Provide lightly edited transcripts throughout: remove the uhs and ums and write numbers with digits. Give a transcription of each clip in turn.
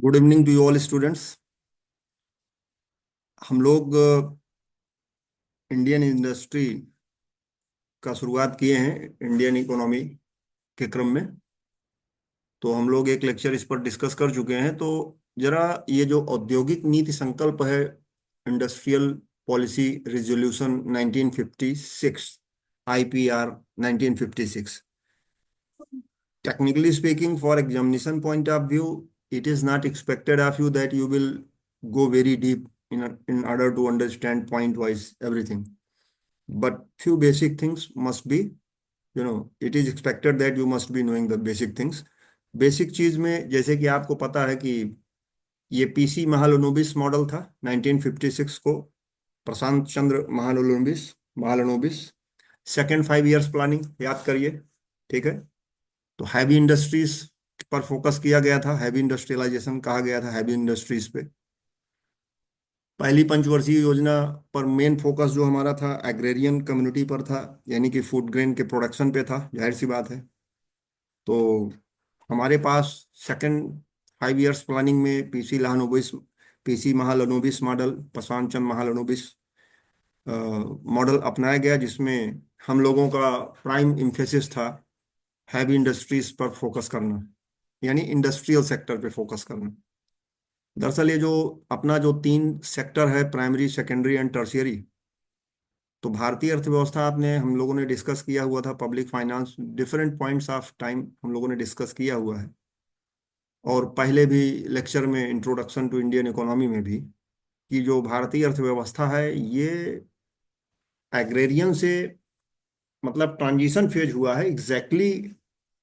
Good evening to you all students. हम लोग Indian industry का शुरुआत किए हैं इंडियन इकोनॉमी के क्रम में। तो हम लोग एक लेक्चर इस पर डिस्कस कर चुके हैं। तो जरा ये जो औद्योगिक नीति संकल्प है, industrial policy resolution 1956, IPR 1956, technically speaking, for examination point of view, it is not expected of you that you will go very deep in order to understand point wise everything. But few basic things must be, it is expected that you must be knowing the basic things. Basic चीज में जैसे कि आपको पता है कि ये PC Mahalanobis model था 1956 को, प्रशांत Chandra Mahalanobis second 5 years planning याद करिए। ठीक है। तो हैवी इंडस्ट्रीज पर फोकस किया गया था, हैवी इंडस्ट्रियलाइजेशन कहा गया था हैवी इंडस्ट्रीज पे। पहली पंचवर्षीय योजना पर मेन फोकस जो हमारा था एग्रेरियन कम्युनिटी पर था, यानी कि फूड ग्रेन के प्रोडक्शन पे था, जाहिर सी बात है। तो हमारे पास सेकंड 5 इयर्स प्लानिंग में पीसी महालनोबिस मॉडल, प्रशांत चंद्र महालनोबिस मॉडल अपनाया गया, जिसमें हम लोगों का प्राइम इम्फेसिस था हैवी इंडस्ट्रीज पर फोकस करना, यानी इंडस्ट्रियल सेक्टर पे फोकस करना। दरअसल ये जो अपना जो 3 सेक्टर है, प्राइमरी सेकेंडरी एंड टर्शियरी, तो भारतीय अर्थव्यवस्था आपने हम लोगों ने डिस्कस किया हुआ था, public finance different points of time हम लोगों ने डिस्कस किया हुआ है। और पहले भी लेक्चर में इंट्रोडक्शन टू इंडियन इकोनॉमी में भी, कि जो भारतीय अर्थव्यवस्था है ये एग्रेरियन से मतलब ट्रांजिशन फेज हुआ है एग्जैक्टली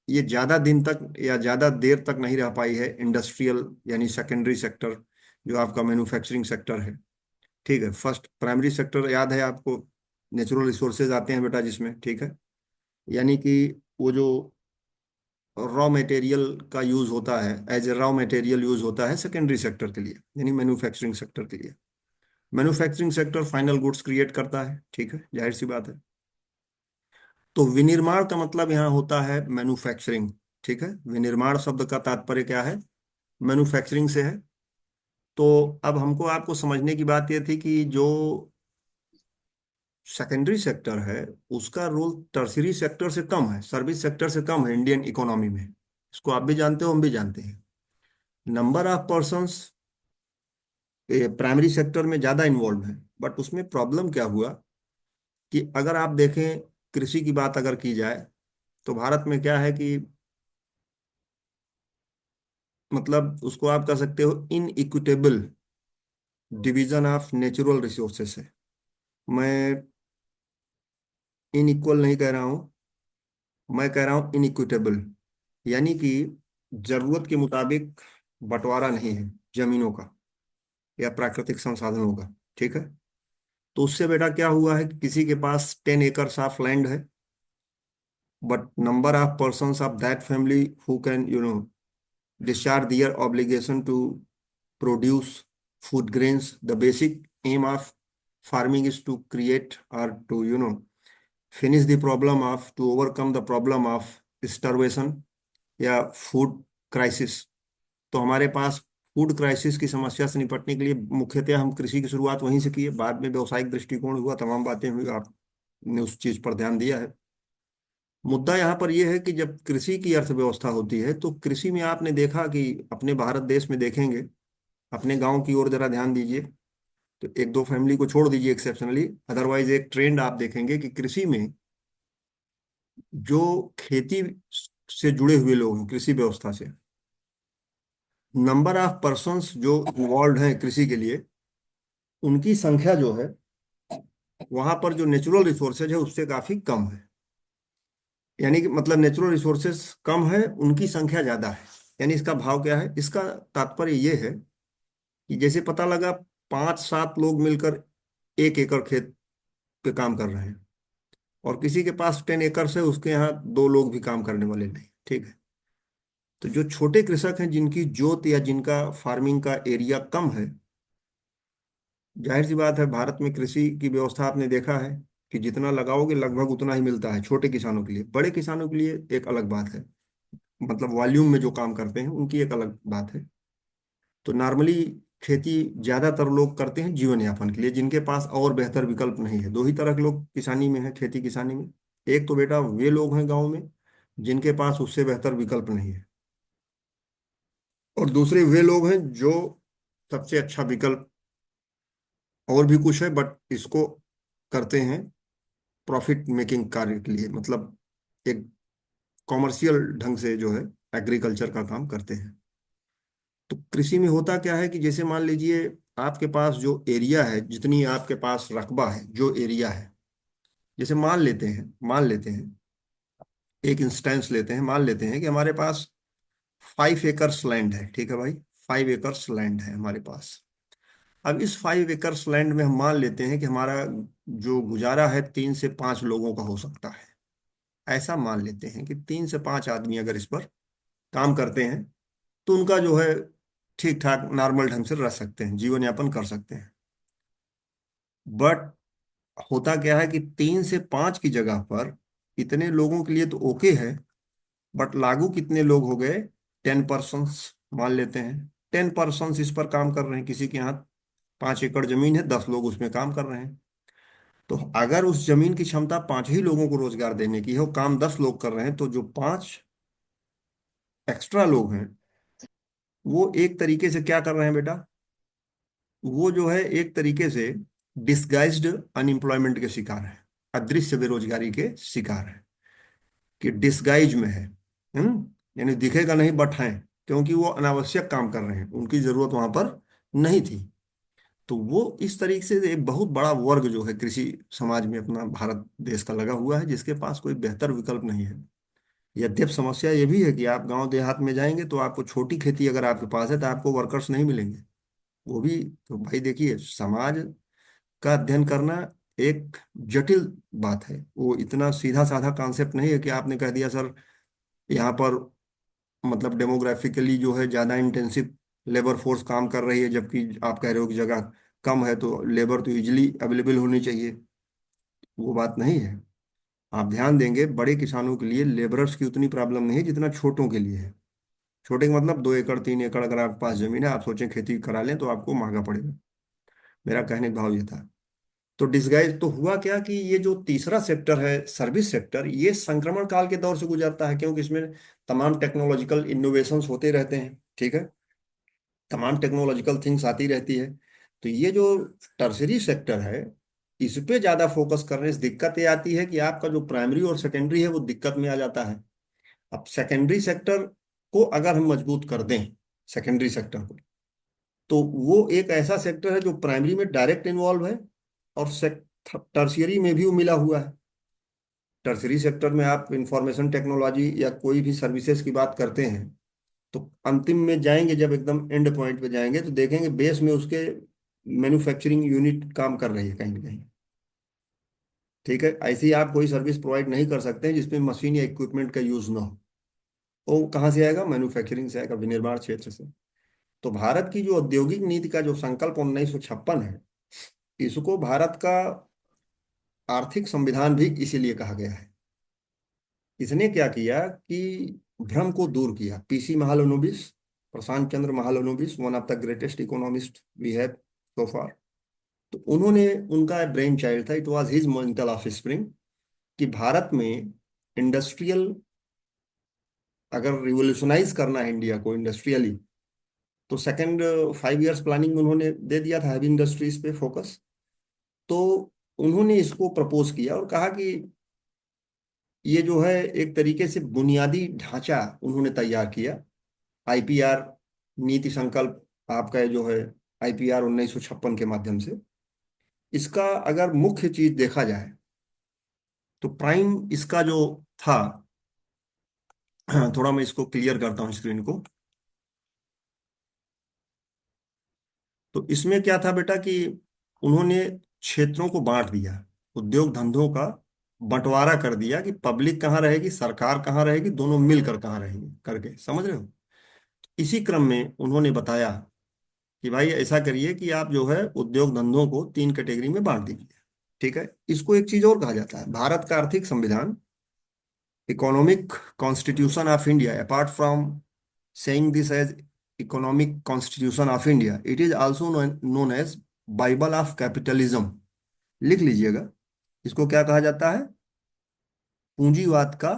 ये ज्यादा दिन तक या ज्यादा देर तक नहीं रह पाई है इंडस्ट्रियल यानी सेकेंडरी सेक्टर, जो आपका मैन्युफैक्चरिंग सेक्टर है। ठीक है। फर्स्ट प्राइमरी सेक्टर याद है आपको, नेचुरल रिसोर्सेज आते हैं बेटा जिसमें, ठीक है, यानी कि वो जो रॉ मटेरियल का यूज होता है, as a raw material use होता है सेकेंडरी सेक्टर के लिए, यानी मैन्युफैक्चरिंग सेक्टर के लिए। Manufacturing sector final goods create करता है, ठीक है, जाहिर सी बात है। तो विनिर्माण का मतलब यहाँ होता है मैन्युफैक्चरिंग। ठीक है। विनिर्माण शब्द का तात्पर्य क्या है? मैन्युफैक्चरिंग से है। तो अब हमको आपको समझने की बात यह थी कि जो सेकेंडरी सेक्टर है उसका रोल टर्शियरी सेक्टर से कम है, सर्विस सेक्टर से कम है इंडियन इकोनॉमी में। इसको आप भी जानते हो, हम भी जानते हैं। Number of persons primary sector में ज्यादा इन्वॉल्व है, बट उसमें प्रॉब्लम क्या हुआ कि अगर आप देखें, कृषि की बात अगर की जाए तो भारत में क्या है कि मतलब उसको आप कह सकते हो inequitable division of natural resources है। मैं इनइक्वल नहीं कह रहा हूं, मैं कह रहा हूं इनइक्विटेबल, यानी कि जरूरत के मुताबिक बंटवारा नहीं है जमीनों का या प्राकृतिक संसाधनों का। ठीक है। तो उससे बेटा क्या हुआ है कि किसी के पास 10 एकड़ ऑफ लैंड है, but number of person of that family who can discharge their obligation to produce food grains. The basic aim of farming is to create or to finish the problem of, to overcome the problem of starvation या food crisis. तो हमारे पास food crisis की समस्या से निपटने के लिए मुख्यतः हम कृषि की शुरुआत वहीं से की है, बाद में व्यवसायिक दृष्टिकोण हुआ, तमाम बातें हुई, आपने उस चीज पर ध्यान दिया है। मुद्दा यहाँ पर यह है कि जब कृषि की अर्थव्यवस्था होती है तो कृषि में आपने देखा कि अपने भारत देश में देखेंगे, अपने गांव की ओर जरा ध्यान दीजिए, तो एक दो फैमिली को छोड़ दीजिए एक्सेप्शनली, अदरवाइज एक ट्रेंड आप देखेंगे कि कृषि में जो खेती से जुड़े हुए लोग हैं, कृषि व्यवस्था से, नंबर ऑफ पर्सन्स जो इन्वॉल्व हैं कृषि के लिए, उनकी संख्या जो है वहां पर जो नेचुरल रिसोर्सेज है उससे काफी कम है। यानी कि मतलब नेचुरल रिसोर्सेज कम है, उनकी संख्या ज्यादा है। यानी इसका भाव क्या है? इसका तात्पर्य यह है कि जैसे पता लगा 5-7 लोग मिलकर 1 एकड़ खेत पे काम कर रहे हैं, और किसी के पास 10 एकड़ है, उसके यहाँ 2 लोग भी काम करने वाले नहीं। ठीक है। तो जो छोटे कृषक हैं, जिनकी जोत या जिनका फार्मिंग का एरिया कम है, जाहिर सी बात है भारत में कृषि की व्यवस्था आपने देखा है कि जितना लगाओगे लगभग उतना ही मिलता है छोटे किसानों के लिए। बड़े किसानों के लिए एक अलग बात है, मतलब वॉल्यूम में जो काम करते हैं उनकी एक अलग बात है। तो नॉर्मली खेती ज्यादातर लोग करते हैं जीवन यापन के लिए, जिनके पास और बेहतर विकल्प नहीं है। दो ही तरह के लोग किसानी में है, खेती किसानी में। एक तो बेटा वे लोग हैं गांव में जिनके पास उससे बेहतर विकल्प नहीं है, और दूसरे वे लोग हैं जो सबसे अच्छा विकल्प और भी कुछ है, बट इसको करते हैं प्रॉफिट मेकिंग कार्य के लिए, मतलब एक कॉमर्शियल ढंग से जो है एग्रीकल्चर का काम करते हैं। तो कृषि में होता क्या है कि जैसे मान लीजिए आपके पास जो एरिया है, जितनी आपके पास रकबा है, जो एरिया है, जैसे मान लेते हैं एक इंस्टेंस लेते हैं, मान लेते हैं कि हमारे पास 5 एकर्स लैंड है, ठीक है भाई। 5 एकर्स लैंड है हमारे पास। अब इस 5 एकर्स लैंड में हम मान लेते हैं कि हमारा जो गुजारा है 3 से 5 लोगों का हो सकता है। ऐसा मान लेते हैं कि 3 से 5 आदमी अगर इस पर काम करते हैं तो उनका जो है ठीक ठाक नॉर्मल ढंग से रह सकते हैं, जीवन यापन कर सकते हैं। बट होता क्या है कि 3 से 5 की जगह पर इतने लोगों के लिए तो ओके है, बट लागू कितने लोग हो गए? 10 पर्सन्स मान लेते हैं। 10 पर्सन्स इस पर काम कर रहे हैं। किसी के यहाँ 5 एकड़ जमीन है, 10 लोग उसमें काम कर रहे हैं। तो अगर उस जमीन की क्षमता 5 ही लोगों को रोजगार देने की है, वो काम 10 लोग कर रहे हैं, तो जो 5 एक्स्ट्रा लोग हैं वो एक तरीके से क्या कर रहे हैं बेटा? वो जो है एक तरीके से डिस्गाइज्ड अनएम्प्लॉयमेंट के शिकार है, अदृश्य बेरोजगारी के शिकार है, कि डिस्गाइज में है। यानी दिखेगा नहीं बट हैं, क्योंकि वो अनावश्यक काम कर रहे हैं, उनकी जरूरत वहां पर नहीं थी। तो वो इस तरीके से एक बहुत बड़ा वर्ग जो है कृषि समाज में अपना भारत देश का लगा हुआ है, जिसके पास कोई बेहतर विकल्प नहीं है। यद्यप समस्या ये भी है कि आप गांव देहात में जाएंगे तो आपको छोटी खेती अगर आपके पास है तो आपको वर्कर्स नहीं मिलेंगे। वो भी तो भाई देखिए, समाज का अध्ययन करना एक जटिल बात है। वो इतना सीधा साधा कॉन्सेप्ट नहीं है कि आपने कह दिया सर यहाँ पर मतलब डेमोग्राफिकली जो है ज़्यादा इंटेंसिव लेबर फोर्स काम कर रही है, जबकि आप कह रहे हो कि जगह कम है तो लेबर तो इजिली अवेलेबल होनी चाहिए। वो बात नहीं है। आप ध्यान देंगे बड़े किसानों के लिए लेबरर्स की उतनी प्रॉब्लम नहीं है जितना छोटों के लिए है। छोटे का मतलब 2 एकड़ 3 एकड़ अगर आपके पास जमीन है, आप सोचें खेती करा लें तो आपको महंगा पड़ेगा। मेरा कहने का भाव ये था। तो डिसगाइज तो हुआ क्या कि ये जो तीसरा सेक्टर है सर्विस सेक्टर, ये संक्रमण काल के दौर से गुजरता है, क्योंकि इसमें तमाम टेक्नोलॉजिकल इनोवेशंस होते रहते हैं, ठीक है। तमाम टेक्नोलॉजिकल थिंग्स आती रहती है। तो ये जो टर्सरी सेक्टर है, इस पे ज्यादा फोकस करने से दिक्कत ये आती है कि आपका जो प्राइमरी और सेकेंडरी है वो दिक्कत में आ जाता है। अब सेकेंडरी सेक्टर को अगर हम मजबूत कर दें, सेकेंडरी सेक्टर को, तो वो एक ऐसा सेक्टर है जो प्राइमरी में डायरेक्ट इन्वॉल्व है और टर्शियरी में भी वो मिला हुआ है। टर्शरी सेक्टर में आप इंफॉर्मेशन टेक्नोलॉजी या कोई भी सर्विसेज की बात करते हैं, तो अंतिम में जाएंगे, जब एकदम एंड पॉइंट पे जाएंगे तो देखेंगे बेस में उसके मैन्युफैक्चरिंग यूनिट काम कर रही है कहीं ना कहीं। ठीक है, ऐसे ही आप कोई सर्विस प्रोवाइड नहीं कर सकते हैं जिसमें मशीन या इक्विपमेंट का यूज ना हो। वो कहाँ से आएगा? मैन्युफैक्चरिंग से आएगा, विनिर्माण क्षेत्र से। तो भारत की जो औद्योगिक नीति का जो संकल्प 1956 है, इसको भारत का आर्थिक संविधान भी इसीलिए कहा गया है। इसने क्या किया कि भ्रम को दूर किया। PC Mahalanobis, Prashanta Chandra Mahalanobis, one of the greatest economist we have so far. तो उन्होंने, उनका ब्रेन चाइल्ड था, it was his mental offspring, कि भारत में इंडस्ट्रियल, अगर रिवोल्यूशनाइज करना है इंडिया को इंडस्ट्रियली, तो सेकंड 5 इयर्स प्लानिंग में उन्होंने दे दिया था हैवी इंडस्ट्रीज पे फोकस। तो उन्होंने इसको प्रपोज किया और कहा कि ये जो है एक तरीके से बुनियादी ढांचा उन्होंने तैयार किया। आईपीआर नीति संकल्प आपका ये जो है, आईपीआर 1956 के माध्यम से, इसका अगर मुख्य चीज देखा जाए तो प्राइम इसका जो था, थोड़ा मैं इसको क्लियर करता हूँ स्क्रीन को। तो इसमें क्या था बेटा कि उन्होंने क्षेत्रों को बांट दिया, उद्योग धंधों का बंटवारा कर दिया कि पब्लिक कहाँ रहेगी, सरकार कहाँ रहेगी, दोनों मिलकर कहाँ रहेंगे करके, समझ रहे हो। इसी क्रम में उन्होंने बताया कि भाई ऐसा करिए कि आप जो है उद्योग धंधों को 3 कैटेगरी में बांट दीजिए। ठीक है, इसको एक चीज और कहा जाता है, भारत का आर्थिक संविधान, economic constitution of India, apart from saying this as economic constitution of India, it is also known as Bible of capitalism. लिख लीजिएगा, इसको क्या कहा जाता है? पूंजीवाद का,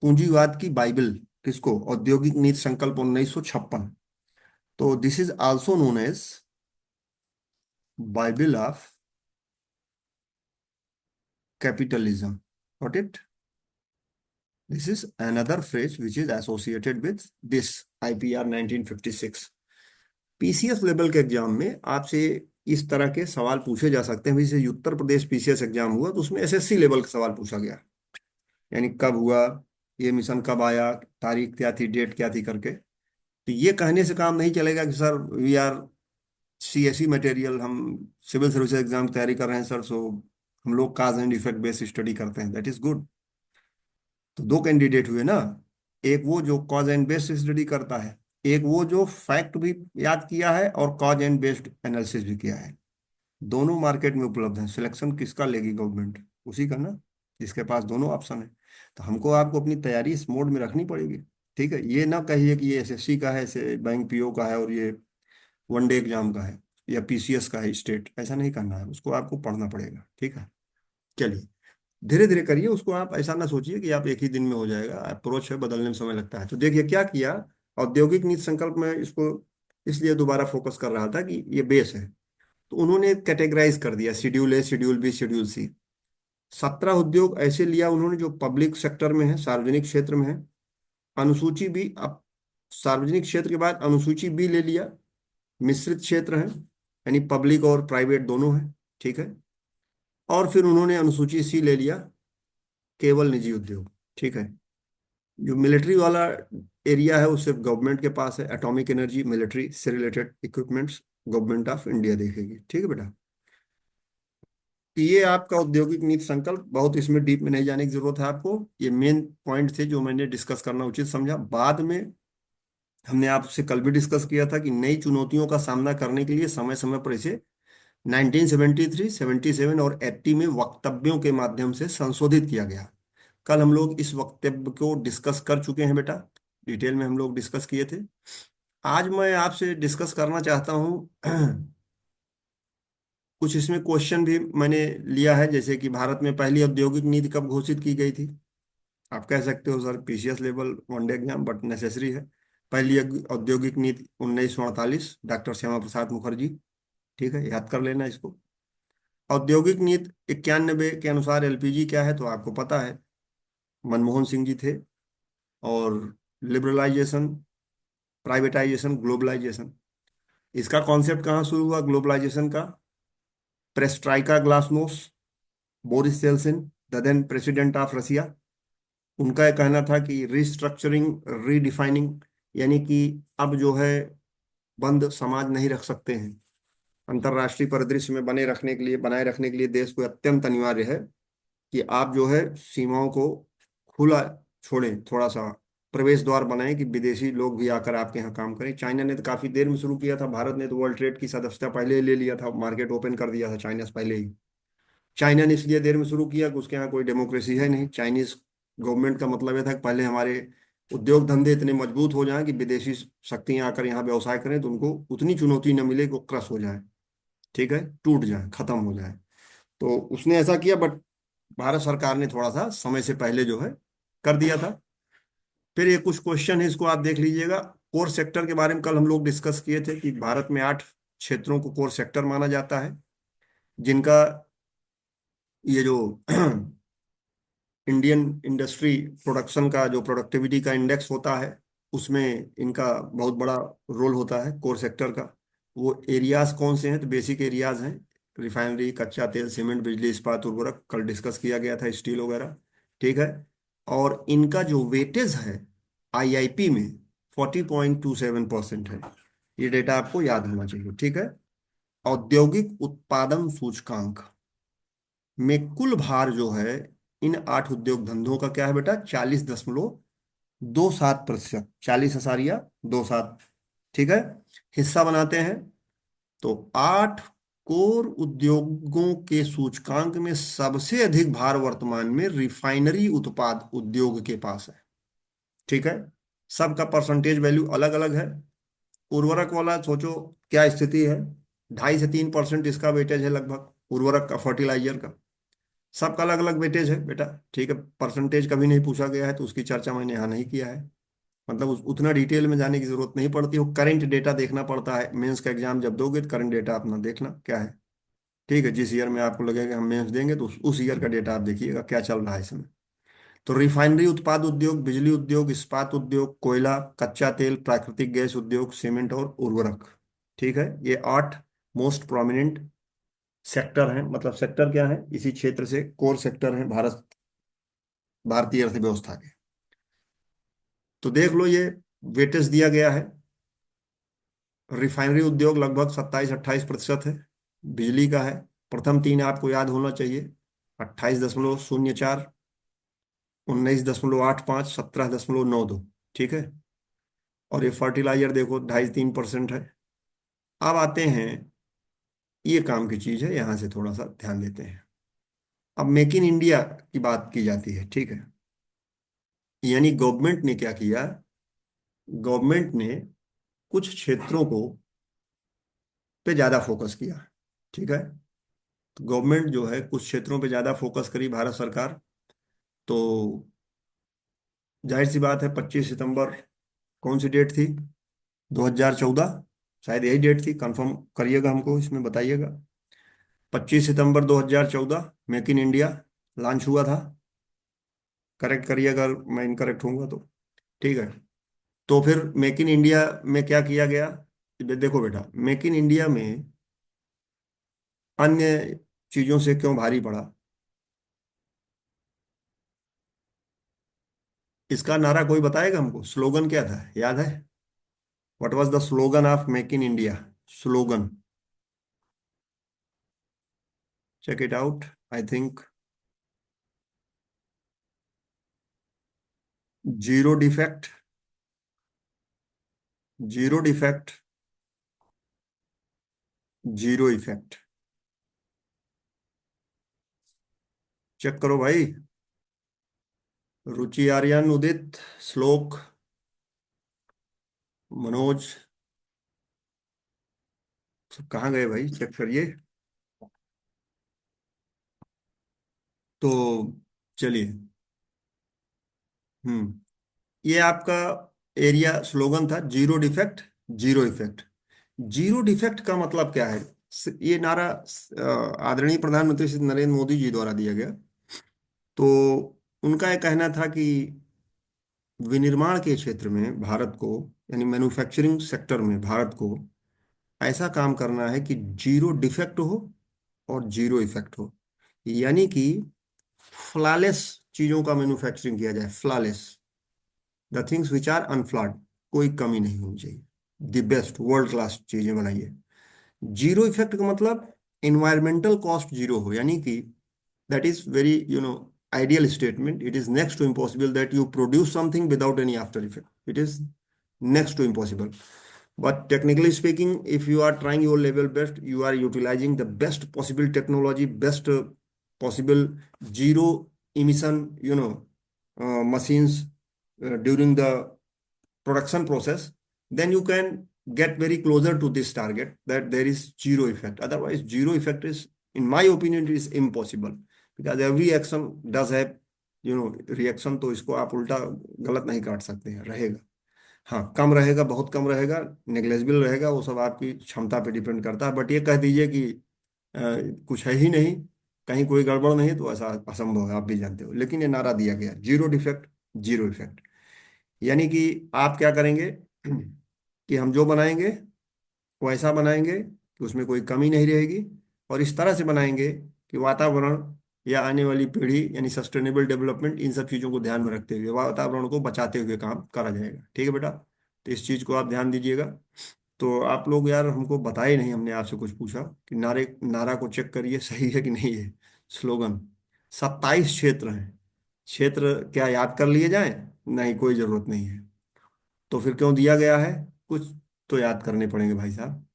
पूंजीवाद की बाइबल। किसको? औद्योगिक नीति संकल्प 1956। तो this is also known as Bible of capitalism. Got it? This is another phrase which is associated with this IPR 1956। PCS level के एग्जाम में आपसे इस तरह के सवाल पूछे जा सकते हैं। जैसे उत्तर प्रदेश पीसीएस एग्जाम हुआ तो उसमें एसएससी लेवल का सवाल पूछा गया, यानी कब हुआ, ये मिशन कब आया, तारीख क्या थी, डेट क्या थी करके। तो ये कहने से काम नहीं चलेगा कि sir we are CSE material, हम सिविल सर्विसेज एग्जाम की तैयारी कर रहे हैं सर, सो हम लोग cause and effect based study करते हैं, दैट इज गुड। तो दो कैंडिडेट हुए ना, एक वो जो कॉज एंड बेस्ड स्टडी करता है, एक वो जो फैक्ट भी याद किया है और कॉज एंड बेस्ड एनालिसिस भी किया है। दोनों मार्केट में उपलब्ध हैं, सिलेक्शन किसका लेगी गवर्नमेंट? उसी का ना, जिसके पास दोनों ऑप्शन है। तो हमको आपको अपनी तैयारी इस मोड में रखनी पड़ेगी। ठीक है, ये ना कहिए कि ये एसएससी का है, ऐसे बैंक पीओ का है और ये वनडे एग्जाम का है या पीसीएस का है स्टेट, ऐसा नहीं करना है, उसको आपको पढ़ना पड़ेगा। ठीक है, चलिए धीरे धीरे करिए उसको, आप ऐसा ना सोचिए कि आप एक ही दिन में हो जाएगा, अप्रोच है, बदलने में समय लगता है। तो देखिए क्या किया, औद्योगिक नीति संकल्प में इसको इसलिए दोबारा फोकस कर रहा था कि ये बेस है। तो उन्होंने कैटेगराइज कर दिया, शेड्यूल ए, शेड्यूल बी, शेड्यूल सी। 17 उद्योग ऐसे लिया उन्होंने जो पब्लिक सेक्टर में है, सार्वजनिक क्षेत्र में है। अनुसूची भी, अब सार्वजनिक क्षेत्र के बाद अनुसूची बी ले लिया, मिश्रित क्षेत्र है, यानी पब्लिक और प्राइवेट दोनों है। ठीक है, और फिर उन्होंने अनुसूची सी ले लिया, केवल निजी उद्योग। ठीक है, जो मिलिट्री वाला एरिया है वो सिर्फ गवर्नमेंट के पास है, एटॉमिक एनर्जी, मिलिट्री से related equipments government of India देखेगी। ठीक है बेटा, ये आपका औद्योगिक नीति संकल्प, बहुत इसमें डीप में नहीं जाने की जरूरत है आपको। ये मेन पॉइंट थे जो मैंने डिस्कस करना उचित समझा। बाद में हमने आपसे कल भी डिस्कस किया था कि नई चुनौतियों का सामना करने के लिए समय समय पर इसे 1973, 77 और 80 में वक्तव्यों के माध्यम से संशोधित किया गया। कल हम लोग इस वक्तव्य को डिस्कस कर चुके हैं बेटा, डिटेल में हम लोग डिस्कस किए थे। आज मैं आपसे डिस्कस करना चाहता हूँ कुछ इसमें क्वेश्चन भी मैंने लिया है, जैसे कि भारत में पहली औद्योगिक नीति कब घोषित की गई थी? आप कह सकते हो sir PCS level one day exam, but necessary है। पहली औद्योगिक नीति 1948, डॉक्टर श्यामा प्रसाद मुखर्जी। ठीक है, याद कर लेना इसको। औद्योगिक नीति 91 के अनुसार एलपीजी क्या है तो आपको पता है, मनमोहन सिंह जी थे। और लिबरलाइजेशन, प्राइवेटाइजेशन, ग्लोबलाइजेशन, इसका कॉन्सेप्ट कहाँ शुरू हुआ ग्लोबलाइजेशन का? Perestroika glasnost, Boris Yeltsin, the then president of Russia. उनका यह कहना था कि रिस्ट्रक्चरिंग, रीडिफाइनिंग, यानी कि अब जो है बंद समाज नहीं रख सकते हैं। अंतर्राष्ट्रीय परिदृश्य में बने रखने के लिए, बनाए रखने के लिए देश को अत्यंत अनिवार्य है कि आप जो है सीमाओं को खुला छोड़ें, थोड़ा सा प्रवेश द्वार बनाएं कि विदेशी लोग भी आकर आपके यहाँ काम करें। चाइना ने तो काफी देर में शुरू किया था, भारत ने तो वर्ल्ड ट्रेड की सदस्यता पहले ही ले लिया था, मार्केट ओपन कर दिया था चाइना से पहले ही। चाइना ने इसलिए देर में शुरू किया कि उसके यहाँ कोई डेमोक्रेसी है नहीं। चाइनीज गवर्नमेंट का मतलब यह था कि पहले हमारे उद्योग धंधे इतने मजबूत हो जाएं कि विदेशी शक्तियां आकर यहाँ व्यवसाय करें तो उनको उतनी चुनौती न मिले कि वो क्रश हो जाए। ठीक है, टूट जाए, खत्म हो जाए। तो उसने ऐसा किया, बट भारत सरकार ने थोड़ा सा समय से पहले जो है कर दिया था। फिर ये कुछ क्वेश्चन है, इसको आप देख लीजिएगा। कोर सेक्टर के बारे में कल हम लोग डिस्कस किए थे कि भारत में 8 क्षेत्रों को कोर सेक्टर माना जाता है, जिनका ये जो इंडियन इंडस्ट्री प्रोडक्शन का जो प्रोडक्टिविटी का इंडेक्स होता है, उसमें इनका बहुत बड़ा रोल होता है कोर सेक्टर का। वो एरियाज कौन से हैं? तो बेसिक एरियाज हैं, रिफाइनरी, कच्चा तेल, सीमेंट, बिजली, इस्पात, उर्वरक, कल डिस्कस किया गया था, स्टील वगैरह। ठीक है, और इनका जो वेटेज है आईआईपी में 40.27% है। ये डेटा आपको याद होना चाहिए। ठीक है, औद्योगिक उत्पादन सूचकांक में कुल भार जो है इन 8 उद्योग धंधों का क्या है बेटा? 40.27%, 40.27। ठीक है, हिस्सा बनाते हैं। तो 8 कोर उद्योगों के सूचकांक में सबसे अधिक भार वर्तमान में रिफाइनरी उत्पाद उद्योग के पास है। ठीक है, सबका परसेंटेज वैल्यू अलग अलग है। उर्वरक वाला सोचो क्या स्थिति है। 2.5 से 3% इसका वेटेज है लगभग, उर्वरक का, फर्टिलाइजर का। सबका अलग अलग वेटेज है बेटा, ठीक है। परसेंटेज कभी नहीं पूछा गया है तो उसकी चर्चा मैंने यहाँ नहीं किया है। मतलब उतना डिटेल में जाने की जरूरत नहीं पड़ती, वो करंट डेटा देखना पड़ता है। मेंस का एग्जाम जब दोगे तो करंट डेटा अपना देखना क्या है, ठीक है। जिस ईयर में आपको लगेगा हम मेंस देंगे तो उस ईयर का डेटा आप देखिएगा क्या चल रहा है इसमें। तो रिफाइनरी उत्पाद उद्योग, बिजली उद्योग, इस्पात उद्योग, कोयला, कच्चा तेल, प्राकृतिक गैस उद्योग, सीमेंट और उर्वरक, ठीक है। ये 8 मोस्ट प्रोमिनेंट सेक्टर हैं। मतलब सेक्टर क्या है, इसी क्षेत्र से कोर सेक्टर हैं भारतीय अर्थव्यवस्था के। तो देख लो ये वेटेज दिया गया है। रिफाइनरी उद्योग लगभग 27-28% है। बिजली का है, प्रथम तीन आपको याद होना चाहिए। 28.04, 19.85, 17.92, ठीक है। और ये फर्टिलाइजर देखो 2.5-3% है। अब आते हैं, ये काम की चीज है, यहां से थोड़ा सा ध्यान देते हैं। अब मेक इन इंडिया की बात की जाती है, ठीक है। यानी गवर्नमेंट ने क्या किया, गवर्नमेंट ने कुछ क्षेत्रों को पे ज्यादा फोकस किया, ठीक है। तो गवर्नमेंट जो है कुछ क्षेत्रों पे ज्यादा फोकस करी, भारत सरकार। तो जाहिर सी बात है 25 सितंबर कौन सी डेट थी, 2014, शायद यही डेट थी, कंफर्म करिएगा, हमको इसमें बताइएगा। 25 सितंबर 2014 मेक इन इंडिया लॉन्च हुआ था। करेक्ट करिएगा अगर मैं इनकरेक्ट होऊंगा तो, ठीक है। तो फिर मेक इन इंडिया में क्या किया गया, देखो बेटा, मेक इन इंडिया में अन्य चीजों से क्यों भारी पड़ा। इसका नारा कोई बताएगा हमको, स्लोगन क्या था, याद है? What was the slogan of make in India? Slogan, check it out. I think zero defect, zero defect, zero effect. Check करो भाई। रुचि, आर्यन, उदित, श्लोक, मनोज, सब कहाँ गए भाई, चेक करिए। तो चलिए, ये आपका एरिया स्लोगन था, zero defect, zero effect. Zero defect का मतलब क्या है, ये नारा आदरणीय प्रधानमंत्री श्री नरेंद्र मोदी जी द्वारा दिया गया। तो उनका यह कहना था कि विनिर्माण के क्षेत्र में भारत को, यानी मैन्युफैक्चरिंग सेक्टर में भारत को ऐसा काम करना है कि जीरो डिफेक्ट हो और जीरो इफेक्ट हो। यानी कि फ्लॉलेस चीजों का मैन्युफैक्चरिंग किया जाए, flawless, the things which are unflawed, कोई कमी नहीं होनी चाहिए, द बेस्ट वर्ल्ड क्लास चीजें बनाइए। जीरो इफेक्ट का मतलब इन्वायरमेंटल कॉस्ट जीरो हो, यानी कि that is very ideal statement. It is next to impossible that you produce something without any after effect. It is next to impossible. But technically speaking, if you are trying your level best, you are utilizing the best possible technology, best possible zero emission machines during the production process, then you can get very closer to this target that there is zero effect. Otherwise zero effect is, in my opinion, it is impossible, because every action does have reaction। तो इसको आप उल्टा गलत नहीं काट सकते हैं, रहेगा। हाँ, कम रहेगा, बहुत कम रहेगा, नेग्लेजिबल रहेगा, वो सब आपकी क्षमता पे डिपेंड करता है। बट ये कह दीजिए कि अ, कुछ है ही नहीं, कहीं कोई गड़बड़ नहीं, तो ऐसा असंभव है, आप भी जानते हो। लेकिन ये नारा दिया गया, जीरो डिफेक्ट, जीरो इफेक्ट। यानी कि आप क्या करेंगे कि हम जो बनाएंगे वो ऐसा बनाएंगे कि उसमें कोई कमी नहीं रहेगी, और इस तरह से बनाएंगे कि वातावरण या आने वाली पीढ़ी, यानी सस्टेनेबल डेवलपमेंट, इन सब चीज़ों को ध्यान में रखते हुए वातावरण को बचाते हुए काम करा जाएगा, ठीक है बेटा। तो इस चीज़ को आप ध्यान दीजिएगा। तो आप लोग यार हमको बताए नहीं, हमने आपसे कुछ पूछा कि नारा को चेक करिए सही है कि नहीं है। स्लोगन, 27 क्षेत्र हैं। क्षेत्र क्या याद कर लिए जाएं? नहीं, कोई जरूरत नहीं है। तो फिर क्यों दिया गया है? कुछ तो याद करने पड़ेंगे भाई साहब,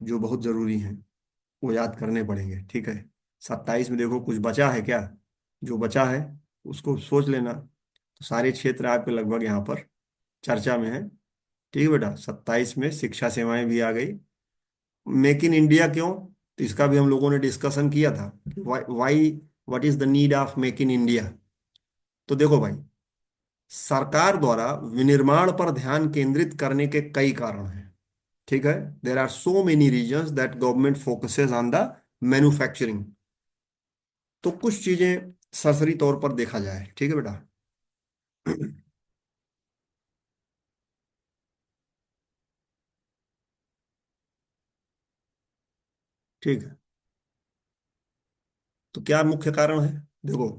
जो बहुत जरूरी हैं, वो याद करने पड़ेंगे, ठीक है। 27 में देखो कुछ बचा है क्या? जो बचा है उसको सोच लेना। तो सारे क्षेत्र आपके लगभग यहाँ पर चर्चा में है। ठीक है बेटा, 27 में शिक्षा सेवाएं भी आ गई। मेक इन इंडिया क्यों, तो इसका भी हम लोगों ने डिस्कशन किया था। Why, what is the need of make in India. तो देखो भाई, सरकार द्वारा विनिर्माण पर ध्यान केंद्रित करने के कई कारण हैं। ठीक है, there are so many reasons that government focuses on the manufacturing. तो कुछ चीजें सरसरी तौर पर देखा जाए, ठीक है बेटा। ठीक है, तो क्या मुख्य कारण है, देखो।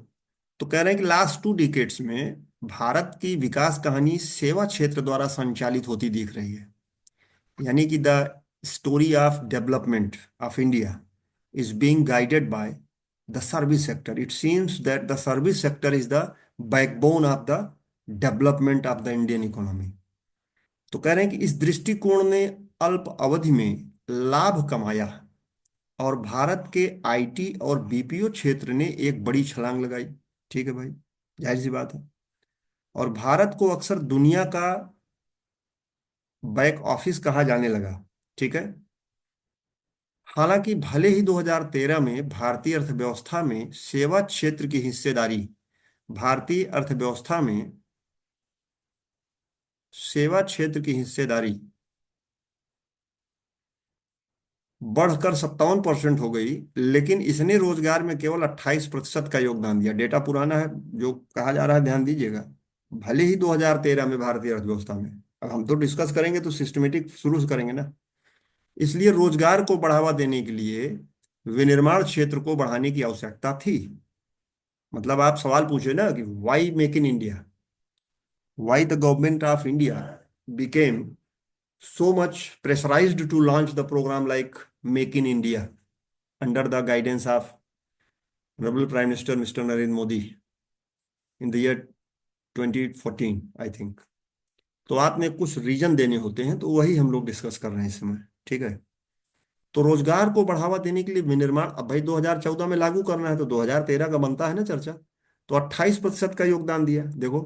तो कह रहे हैं कि लास्ट 2 डिकेट्स में भारत की विकास कहानी सेवा क्षेत्र द्वारा संचालित होती दिख रही है। यानी कि the story of development of India is being guided by the service sector. It seems that the service sector is the backbone of the development of the Indian economy. तो कह रहे हैं कि इस दृष्टिकोण ने अल्प अवधि में लाभ कमाया और भारत के आईटी और बीपीओ क्षेत्र ने एक बड़ी छलांग लगाई। ठीक है भाई, जाहिर सी बात है। और भारत को अक्सर दुनिया का बैक ऑफिस कहा जाने लगा। ठीक है, हालांकि भले ही 2013 में भारतीय अर्थव्यवस्था में सेवा क्षेत्र की हिस्सेदारी बढ़कर 57% हो गई, लेकिन इसने रोजगार में केवल 28% का योगदान दिया। डेटा पुराना है जो कहा जा रहा है, ध्यान दीजिएगा। भले ही 2013 में भारतीय अर्थव्यवस्था में, अब हम तो डिस्कस करेंगे तो सिस्टमेटिक शुरू से करेंगे ना। इसलिए रोजगार को बढ़ावा देने के लिए विनिर्माण क्षेत्र को बढ़ाने की आवश्यकता थी। मतलब आप सवाल पूछे ना कि why make in India, why the government of India became so much pressurized to launch the program like Make in India under the guidance of Honorable Prime Minister Mr. Narendra Modi in the year 2014, I think. तो आपने कुछ reason देने होते हैं, तो वही हम लोग डिस्कस कर रहे हैं इस समय। ठीक है, तो रोजगार को बढ़ावा देने के लिए विनिर्माण, अब भाई 2014 में लागू करना है तो 2013 का बनता है ना चर्चा। तो 28% का योगदान दिया। देखो,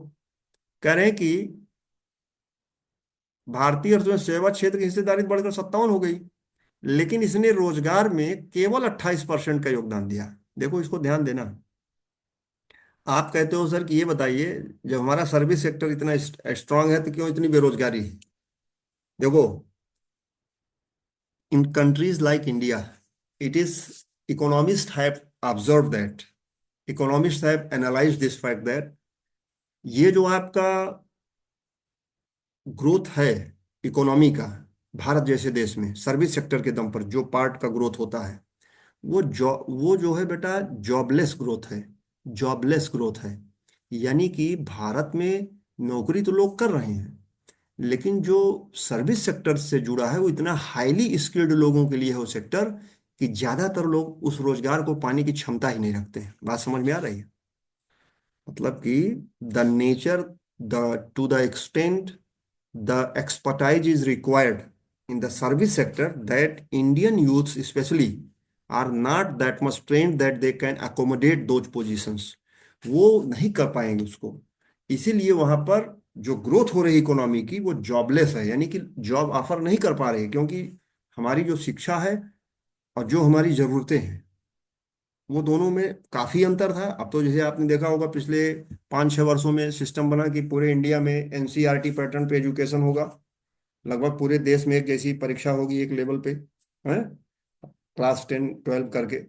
कह रहे हैं कि भारतीय अर्थव्यवस्था सेवा क्षेत्र की हिस्सेदारी बढ़कर 57 हो गई, लेकिन इसने रोजगार में केवल 28% का योगदान दिया। देखो, इसको ध्यान देना। आप कहते हो सर कि ये बताइए, जब हमारा सर्विस सेक्टर इतना स्ट्रांग है तो क्यों इतनी बेरोजगारी है। देखो, in countries like India, it is economist have observe that, economist have analyse this fact that ये जो आपका ग्रोथ है इकोनॉमी का, भारत जैसे देश में सर्विस सेक्टर के दम पर जो पार्ट का ग्रोथ होता है, वो जो है बेटा जॉबलेस ग्रोथ है। जॉबलेस ग्रोथ है, यानी कि भारत में नौकरी तो लोग कर रहे हैं, लेकिन जो सर्विस सेक्टर से जुड़ा है वो इतना हाईली स्किल्ड लोगों के लिए है वो सेक्टर, कि ज्यादातर लोग उस रोजगार को पाने की क्षमता ही नहीं रखते हैं। बात समझ में आ रही है। मतलब कि the nature, the two the extent the expertise is required in the service sector, that Indian youths especially are not that much trained that they can accommodate those positions। वो नहीं कर पाएंगे उसको। इसीलिए वहां पर जो ग्रोथ हो रही इकोनॉमी की वो जॉबलेस है, यानी कि जॉब ऑफर नहीं कर पा रहे, क्योंकि हमारी जो शिक्षा है और जो हमारी जरूरतें हैं, वो दोनों में काफी अंतर था। अब तो जैसे आपने देखा होगा पिछले 5-6 वर्षों में सिस्टम बना कि पूरे इंडिया में एनसीईआरटी पैटर्न पे एजुकेशन होगा। लगभग पूरे देश में एक जैसी परीक्षा होगी एक लेवल पे, है, क्लास 10-12 करके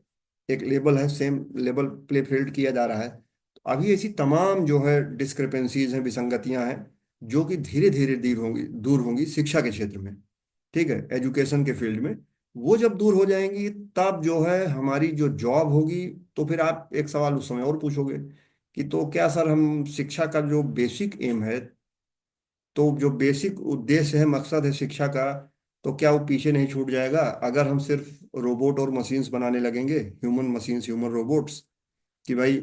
एक लेवल है, सेम लेवल प्ले फील्ड किया जा रहा है। तो अभी ऐसी तमाम जो है डिस्क्रिपेंसीज हैं, विसंगतियां हैं, जो कि धीरे धीरे दूर होंगी शिक्षा के क्षेत्र में। ठीक है, एजुकेशन के फील्ड में वो जब दूर हो जाएंगी, तब जो है हमारी जो जॉब होगी। तो फिर आप एक सवाल उस समय और पूछोगे कि तो क्या सर, हम शिक्षा का जो बेसिक एम है, तो जो बेसिक उद्देश्य है, मकसद है शिक्षा का, तो क्या वो पीछे नहीं छूट जाएगा अगर हम सिर्फ रोबोट और मशीन्स बनाने लगेंगे, ह्यूमन मशीन्स, ह्यूमन रोबोट्स। कि भाई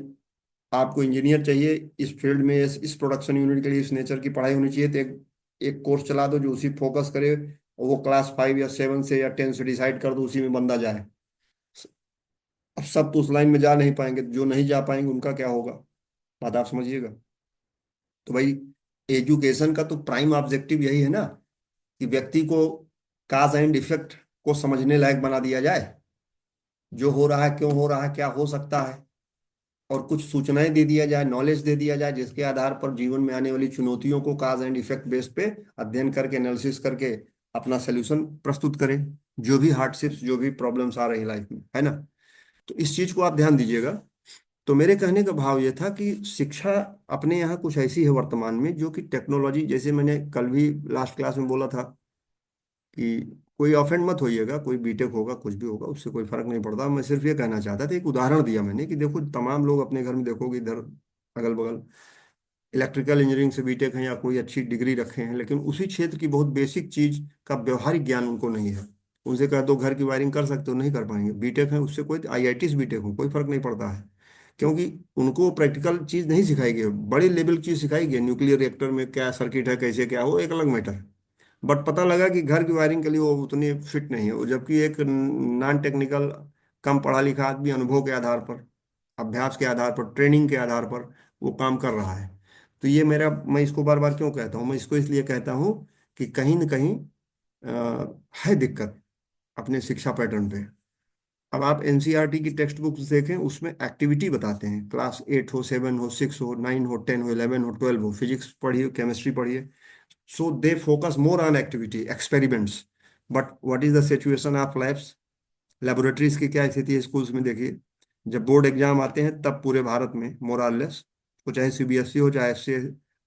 आपको इंजीनियर चाहिए इस फील्ड में, इस प्रोडक्शन यूनिट के लिए इस नेचर की पढ़ाई होनी चाहिए, तो एक कोर्स चला दो जो उसी फोकस करे, और वो क्लास 5 या 7 से या 10 से डिसाइड कर दो, उसी में बंदा जाए। अब सब तो उस लाइन में जा नहीं पाएंगे, जो नहीं जा पाएंगे उनका क्या होगा। बात आप समझिएगा। तो भाई, एजुकेशन का तो प्राइम ऑब्जेक्टिव यही है ना, कि व्यक्ति को काज एंड इफेक्ट को समझने लायक बना दिया जाए, जो हो रहा है क्यों हो रहा है क्या हो सकता है, और कुछ सूचनाएं दे दिया जाए, नॉलेज दे दिया जाए, जिसके आधार पर जीवन में आने वाली चुनौतियों को काज एंड इफेक्ट बेस पे अध्ययन करके एनालिसिस करके अपना सोल्यूशन प्रस्तुत करें, जो भी हार्डशिप्स जो भी प्रॉब्लम्स आ रही लाइफ में, है ना। तो इस चीज को आप ध्यान दीजिएगा। तो मेरे कहने का भाव ये था कि शिक्षा अपने यहाँ कुछ ऐसी है वर्तमान में, जो कि टेक्नोलॉजी, जैसे मैंने कल भी लास्ट क्लास में बोला था कि कोई ऑफेंड मत होइएगा, कोई बीटेक होगा कुछ भी होगा उससे कोई फर्क नहीं पड़ता, मैं सिर्फ ये कहना चाहता था, एक उदाहरण दिया मैंने कि देखो तमाम लोग अपने घर में देखोगे इधर अगल बगल इलेक्ट्रिकल इंजीनियरिंग से बीटेक हैं या कोई अच्छी डिग्री रखे हैं, लेकिन उसी क्षेत्र की बहुत बेसिक चीज का व्यवहारिक ज्ञान उनको नहीं है। उनसे कह दो घर की वायरिंग कर सकते हो, नहीं कर पाएंगे। बीटेक है उससे कोई आईआईटी से बीटेक हो कोई फर्क नहीं पड़ता है, क्योंकि उनको प्रैक्टिकल चीज नहीं सिखाई गई, बड़ी लेवल की चीज सिखाई गई, न्यूक्लियर रिएक्टर में क्या सर्किट है कैसे क्या हो एक अलग मैटर है। बट पता लगा कि घर की वायरिंग के लिए वो उतनी फिट नहीं है, वो जबकि एक नॉन टेक्निकल कम पढ़ा लिखा आदमी अनुभव के आधार पर, अभ्यास के आधार पर, ट्रेनिंग के आधार पर वो काम कर रहा है। तो ये मेरा, मैं इसको बार बार क्यों कहता हूँ, मैं इसको इसलिए कहता हूँ कि कहीं न कहीं है दिक्कत अपने शिक्षा पैटर्न पे। अब आप एनसीईआरटी की टेक्स्ट बुक्स देखें, उसमें एक्टिविटी बताते हैं, क्लास 8 हो, 7 हो, 6 हो, 9 हो, 10 हो, 11 हो, 12 हो, फिजिक्स पढ़िए, केमिस्ट्री पढ़िए। So they focus more on activity, experiments. But what is the situation of labs? Laboratories की क्या स्थिति है स्कूल्स में, देखिए जब बोर्ड एग्जाम आते हैं तब पूरे भारत में मोरालेस, वो चाहे सीबीएसई हो चाहे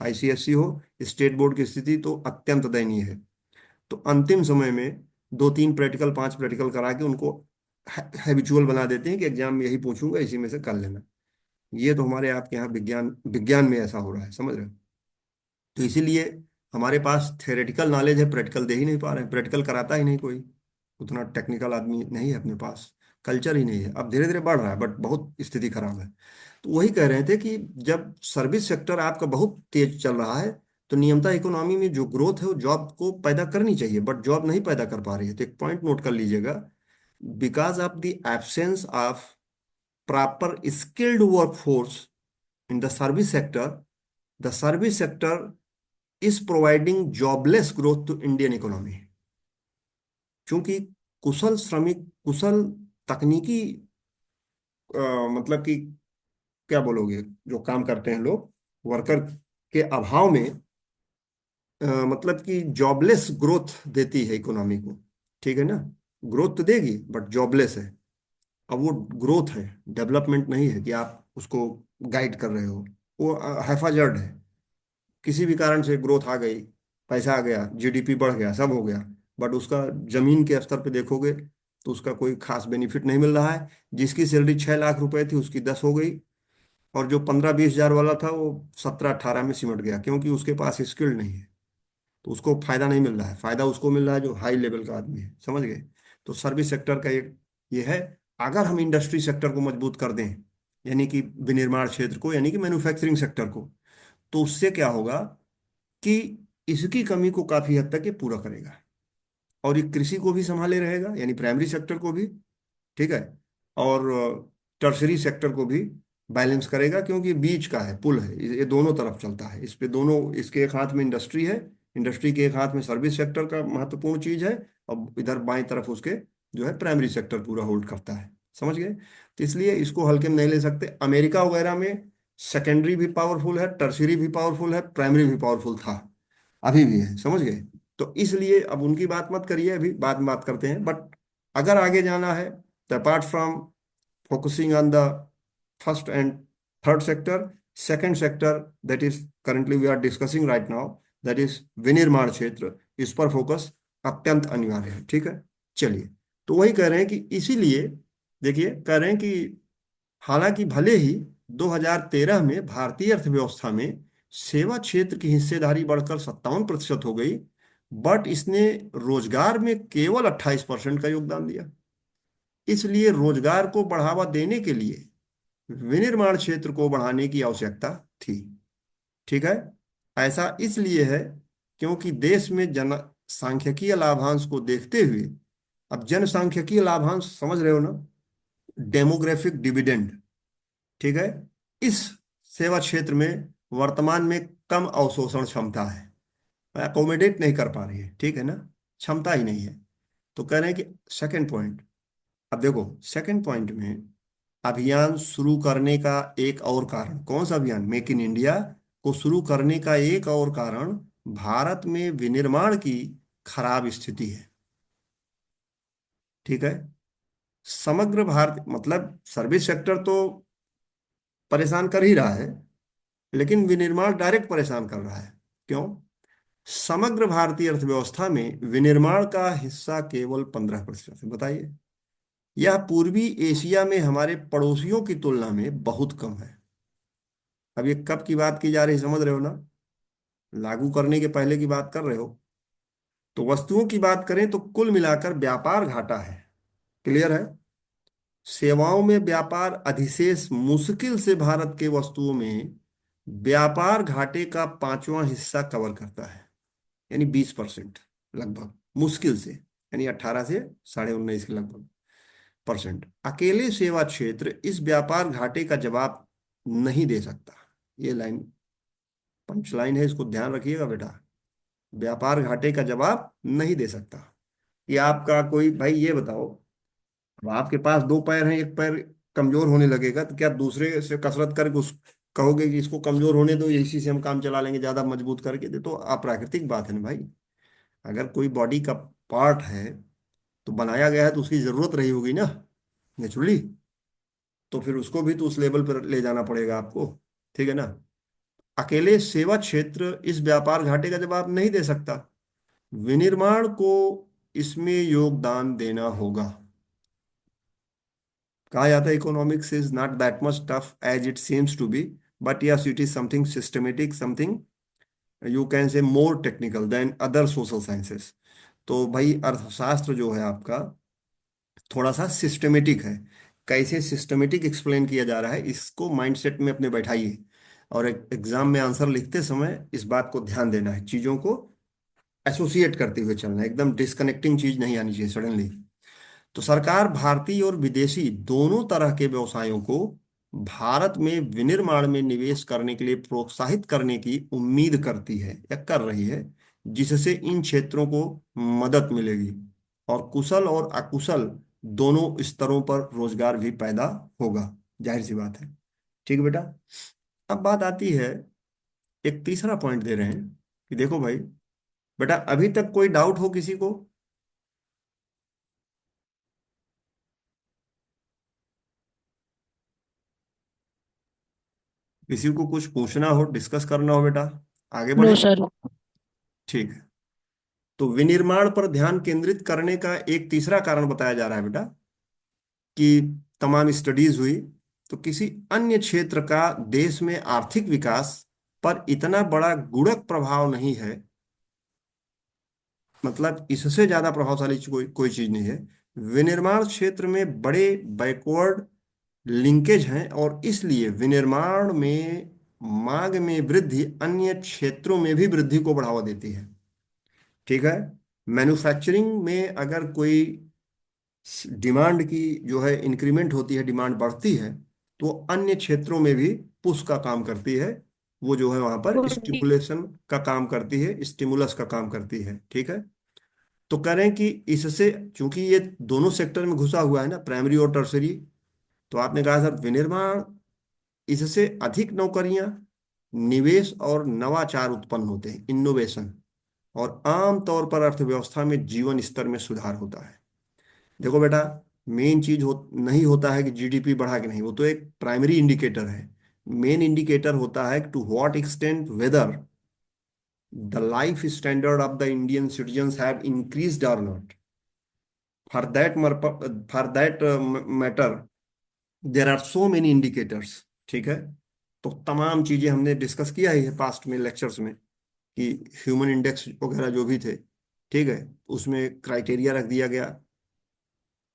आईसीएसई हो, स्टेट बोर्ड की स्थिति तो अत्यंत दयनीय है। तो अंतिम समय में 2-3 प्रैक्टिकल 5 प्रैक्टिकल करा के उनको हैबिचुअल बना देते हैं कि एग्जाम में यही पूछूंगा इसी में से कर लेना। ये तो हमारे आपके यहाँ विज्ञान विज्ञान में ऐसा हो रहा है, समझ रहे हो। तो इसीलिए हमारे पास थ्योरेटिकल नॉलेज है, प्रैक्टिकल दे ही नहीं पा रहे हैं, प्रैक्टिकल कराता ही नहीं कोई, उतना टेक्निकल आदमी नहीं है अपने पास, कल्चर ही नहीं है। अब धीरे धीरे बढ़ रहा है बट बहुत स्थिति खराब है। तो वही कह रहे थे कि जब सर्विस सेक्टर आपका बहुत तेज चल रहा है, तो नियमता इकोनॉमी में जो ग्रोथ है वो जॉब को पैदा करनी चाहिए, बट जॉब नहीं पैदा कर पा रही है। तो एक पॉइंट नोट कर लीजिएगा, because of the absence of proper skilled workforce in the service sector, the service sector is providing jobless growth to Indian economy। क्योंकि कुशल श्रमिक, कुशल तकनीकी मतलब कि क्या बोलोगे, जो काम करते हैं लोग, वर्कर के अभाव में मतलब कि जॉबलेस ग्रोथ देती है इकोनॉमी को, ठीक है ना। ग्रोथ तो देगी बट जॉबलेस है। अब वो ग्रोथ है, डेवलपमेंट नहीं है कि आप उसको गाइड कर रहे हो, वो हैफाजर्ड है। किसी भी कारण से ग्रोथ आ गई, पैसा आ गया, जीडीपी बढ़ गया, सब हो गया, बट उसका जमीन के स्तर पे देखोगे तो उसका कोई खास बेनिफिट नहीं मिल रहा है। जिसकी सैलरी 6 लाख रुपए थी उसकी 10 हो गई, और जो 15-20 हजार वाला था वो 17-18 में सिमट गया, क्योंकि उसके पास स्किल नहीं है। तो उसको फायदा नहीं मिल रहा है, फायदा उसको मिल रहा है जो हाई लेवल का आदमी है, समझ गए। तो सर्विस सेक्टर का एक ये है। अगर हम इंडस्ट्री सेक्टर को मजबूत कर दें, यानी कि विनिर्माण क्षेत्र को, यानी कि मैन्युफैक्चरिंग सेक्टर को, तो उससे क्या होगा कि इसकी कमी को काफी हद तक ये पूरा करेगा, और ये कृषि को भी संभाले रहेगा, यानी प्राइमरी सेक्टर को भी, ठीक है, और टर्सरी सेक्टर को भी बैलेंस करेगा, क्योंकि बीच का है, पुल है, ये दोनों तरफ चलता है, इस पे दोनों, इसके एक हाथ में इंडस्ट्री है, इंडस्ट्री के एक हाथ में सर्विस सेक्टर का महत्वपूर्ण चीज है, और इधर बाएं तरफ उसके जो है प्राइमरी सेक्टर पूरा होल्ड करता है, समझ गए। तो इसलिए इसको हल्के में नहीं ले सकते। अमेरिका वगैरह में सेकेंडरी भी पावरफुल है, टर्सरी भी पावरफुल है, प्राइमरी भी पावरफुल था, अभी भी है, समझ गए। तो इसलिए अब उनकी बात मत करिए, अभी बाद में बात करते हैं। बट अगर आगे जाना है तो apart from focusing on the first and third sector, second sector that is currently we are discussing right now, that is विनिर्माण क्षेत्र, इस पर फोकस अत्यंत अनिवार्य है, ठीक है। चलिए, तो वही कह रहे हैं कि इसीलिए देखिए कह रहे हैं कि हालांकि भले ही 2013 में भारतीय अर्थव्यवस्था में सेवा क्षेत्र की हिस्सेदारी बढ़कर 57% हो गई, बट इसने रोजगार में केवल 28% का योगदान दिया। इसलिए रोजगार को बढ़ावा देने के लिए विनिर्माण क्षेत्र को बढ़ाने की आवश्यकता थी, ठीक है। ऐसा इसलिए है क्योंकि देश में जनसांख्यिकीय लाभांश को देखते हुए, अब जनसांख्यिकीय लाभांश समझ रहे हो ना, डेमोग्राफिक डिविडेंड, ठीक है, इस सेवा क्षेत्र में वर्तमान में कम अवशोषण क्षमता है। अकोमोडेट नहीं कर पा रही है, ठीक है ना, क्षमता ही नहीं है। तो कह रहे हैं कि सेकंड पॉइंट, अब देखो सेकंड पॉइंट में, अभियान शुरू करने का एक और कारण, कौन सा अभियान, मेक इन इंडिया को शुरू करने का एक और कारण भारत में विनिर्माण की खराब स्थिति है। ठीक है, समग्र भारत मतलब सर्विस सेक्टर तो परेशान कर ही रहा है, लेकिन विनिर्माण डायरेक्ट परेशान कर रहा है। क्यों? समग्र भारतीय अर्थव्यवस्था में विनिर्माण का हिस्सा केवल 15% है, बताइए। यह पूर्वी एशिया में हमारे पड़ोसियों की तुलना में बहुत कम है। अब ये कब की बात की जा रही है, समझ रहे हो ना, लागू करने के पहले की बात कर रहे हो। तो वस्तुओं की बात करें तो कुल मिलाकर व्यापार घाटा है, क्लियर है। सेवाओं में व्यापार अधिशेष मुश्किल से भारत के वस्तुओं में व्यापार घाटे का पांचवां हिस्सा कवर करता है, यानी 20% लगभग, मुश्किल से, यानी 18 से 19.5 के लगभग परसेंट। अकेले सेवा क्षेत्र इस व्यापार घाटे का जवाब नहीं दे सकता। ये लाइन पंच लाइन है, इसको ध्यान रखिएगा बेटा। व्यापार घाटे का जवाब नहीं दे सकता। ये आपका कोई भाई, ये बताओ, अब आपके पास दो पैर हैं, एक पैर कमजोर होने लगेगा तो क्या दूसरे से कसरत करके उस कहोगे कि इसको कमजोर होने दो, इसी से हम काम चला लेंगे, ज्यादा मजबूत करके दे, तो अप्राकृतिक बात है ना भाई। अगर कोई बॉडी का पार्ट है तो बनाया गया है तो उसकी जरूरत रही होगी ना, नेचुरली। तो फिर उसको भी तो उस लेवल पर ले जाना पड़ेगा आपको, ठीक है ना। अकेले सेवा क्षेत्र इस व्यापार घाटे का जवाब नहीं दे सकता, विनिर्माण को इसमें योगदान देना होगा। कहा जाता है economics is not that much tough as it seems to be, but yes it is something systematic, something you can say more technical than other social sciences. तो भाई अर्थशास्त्र जो है आपका थोड़ा सा सिस्टमेटिक है। कैसे सिस्टमेटिक एक्सप्लेन किया जा रहा है, इसको माइंडसेट में अपने बैठाइए, और एग्जाम में आंसर लिखते समय इस बात को ध्यान देना है, चीजों को एसोसिएट करते हुए चलना है, एकदम डिस्कनेक्टिंग चीज नहीं आनी चाहिए सडनली। तो सरकार भारतीय और विदेशी दोनों तरह के व्यवसायों को भारत में विनिर्माण में निवेश करने के लिए प्रोत्साहित करने की उम्मीद करती है या कर रही है, जिससे इन क्षेत्रों को मदद मिलेगी और कुशल और अकुशल दोनों स्तरों पर रोजगार भी पैदा होगा। जाहिर सी बात है, ठीक है बेटा। अब बात आती है, एक तीसरा पॉइंट दे रहे हैं कि देखो भाई बेटा, अभी तक कोई डाउट हो किसी को, किसी को कुछ पूछना हो, डिस्कस करना हो बेटा, आगे नो बढ़े। सर। ठीक है, तो विनिर्माण पर ध्यान केंद्रित करने का एक तीसरा कारण बताया जा रहा है बेटा, कि तमाम स्टडीज हुई तो किसी अन्य क्षेत्र का देश में आर्थिक विकास पर इतना बड़ा गुणक प्रभाव नहीं है, मतलब इससे ज्यादा प्रभावशाली कोई कोई चीज नहीं है। विनिर्माण क्षेत्र में बड़े बैकवर्ड लिंकेज हैं और इसलिए विनिर्माण में मांग में वृद्धि अन्य क्षेत्रों में भी वृद्धि को बढ़ावा देती है। ठीक है, मैन्युफैक्चरिंग में अगर कोई डिमांड की जो है इंक्रीमेंट होती है, डिमांड बढ़ती है, तो अन्य क्षेत्रों में भी पुश का काम करती है, वो जो है वहां पर जी। स्टिमुलेशन का काम करती है, स्टिमुलस का काम करती है। ठीक है, तो कह रहे हैं कि इससे, चूंकि ये दोनों सेक्टर में घुसा हुआ है ना, प्राइमरी और टर्सरी, तो आपने कहा सर विनिर्माण, इससे अधिक नौकरियां, निवेश और नवाचार उत्पन्न होते हैं, इनोवेशन, और आमतौर पर अर्थव्यवस्था में जीवन स्तर में सुधार होता है। देखो बेटा, मेन चीज नहीं होता है कि जीडीपी बढ़ा कि नहीं, वो तो एक प्राइमरी इंडिकेटर है। मेन इंडिकेटर होता है to what extent whether the life standard of the Indian citizens have increased और not. For that matter there are so many indicators. ठीक है, तो तमाम चीजें हमने डिस्कस किया ही है पास्ट में लेक्चर्स में, कि ह्यूमन इंडेक्स वगैरह जो भी थे, ठीक है, उसमें क्राइटेरिया रख दिया गया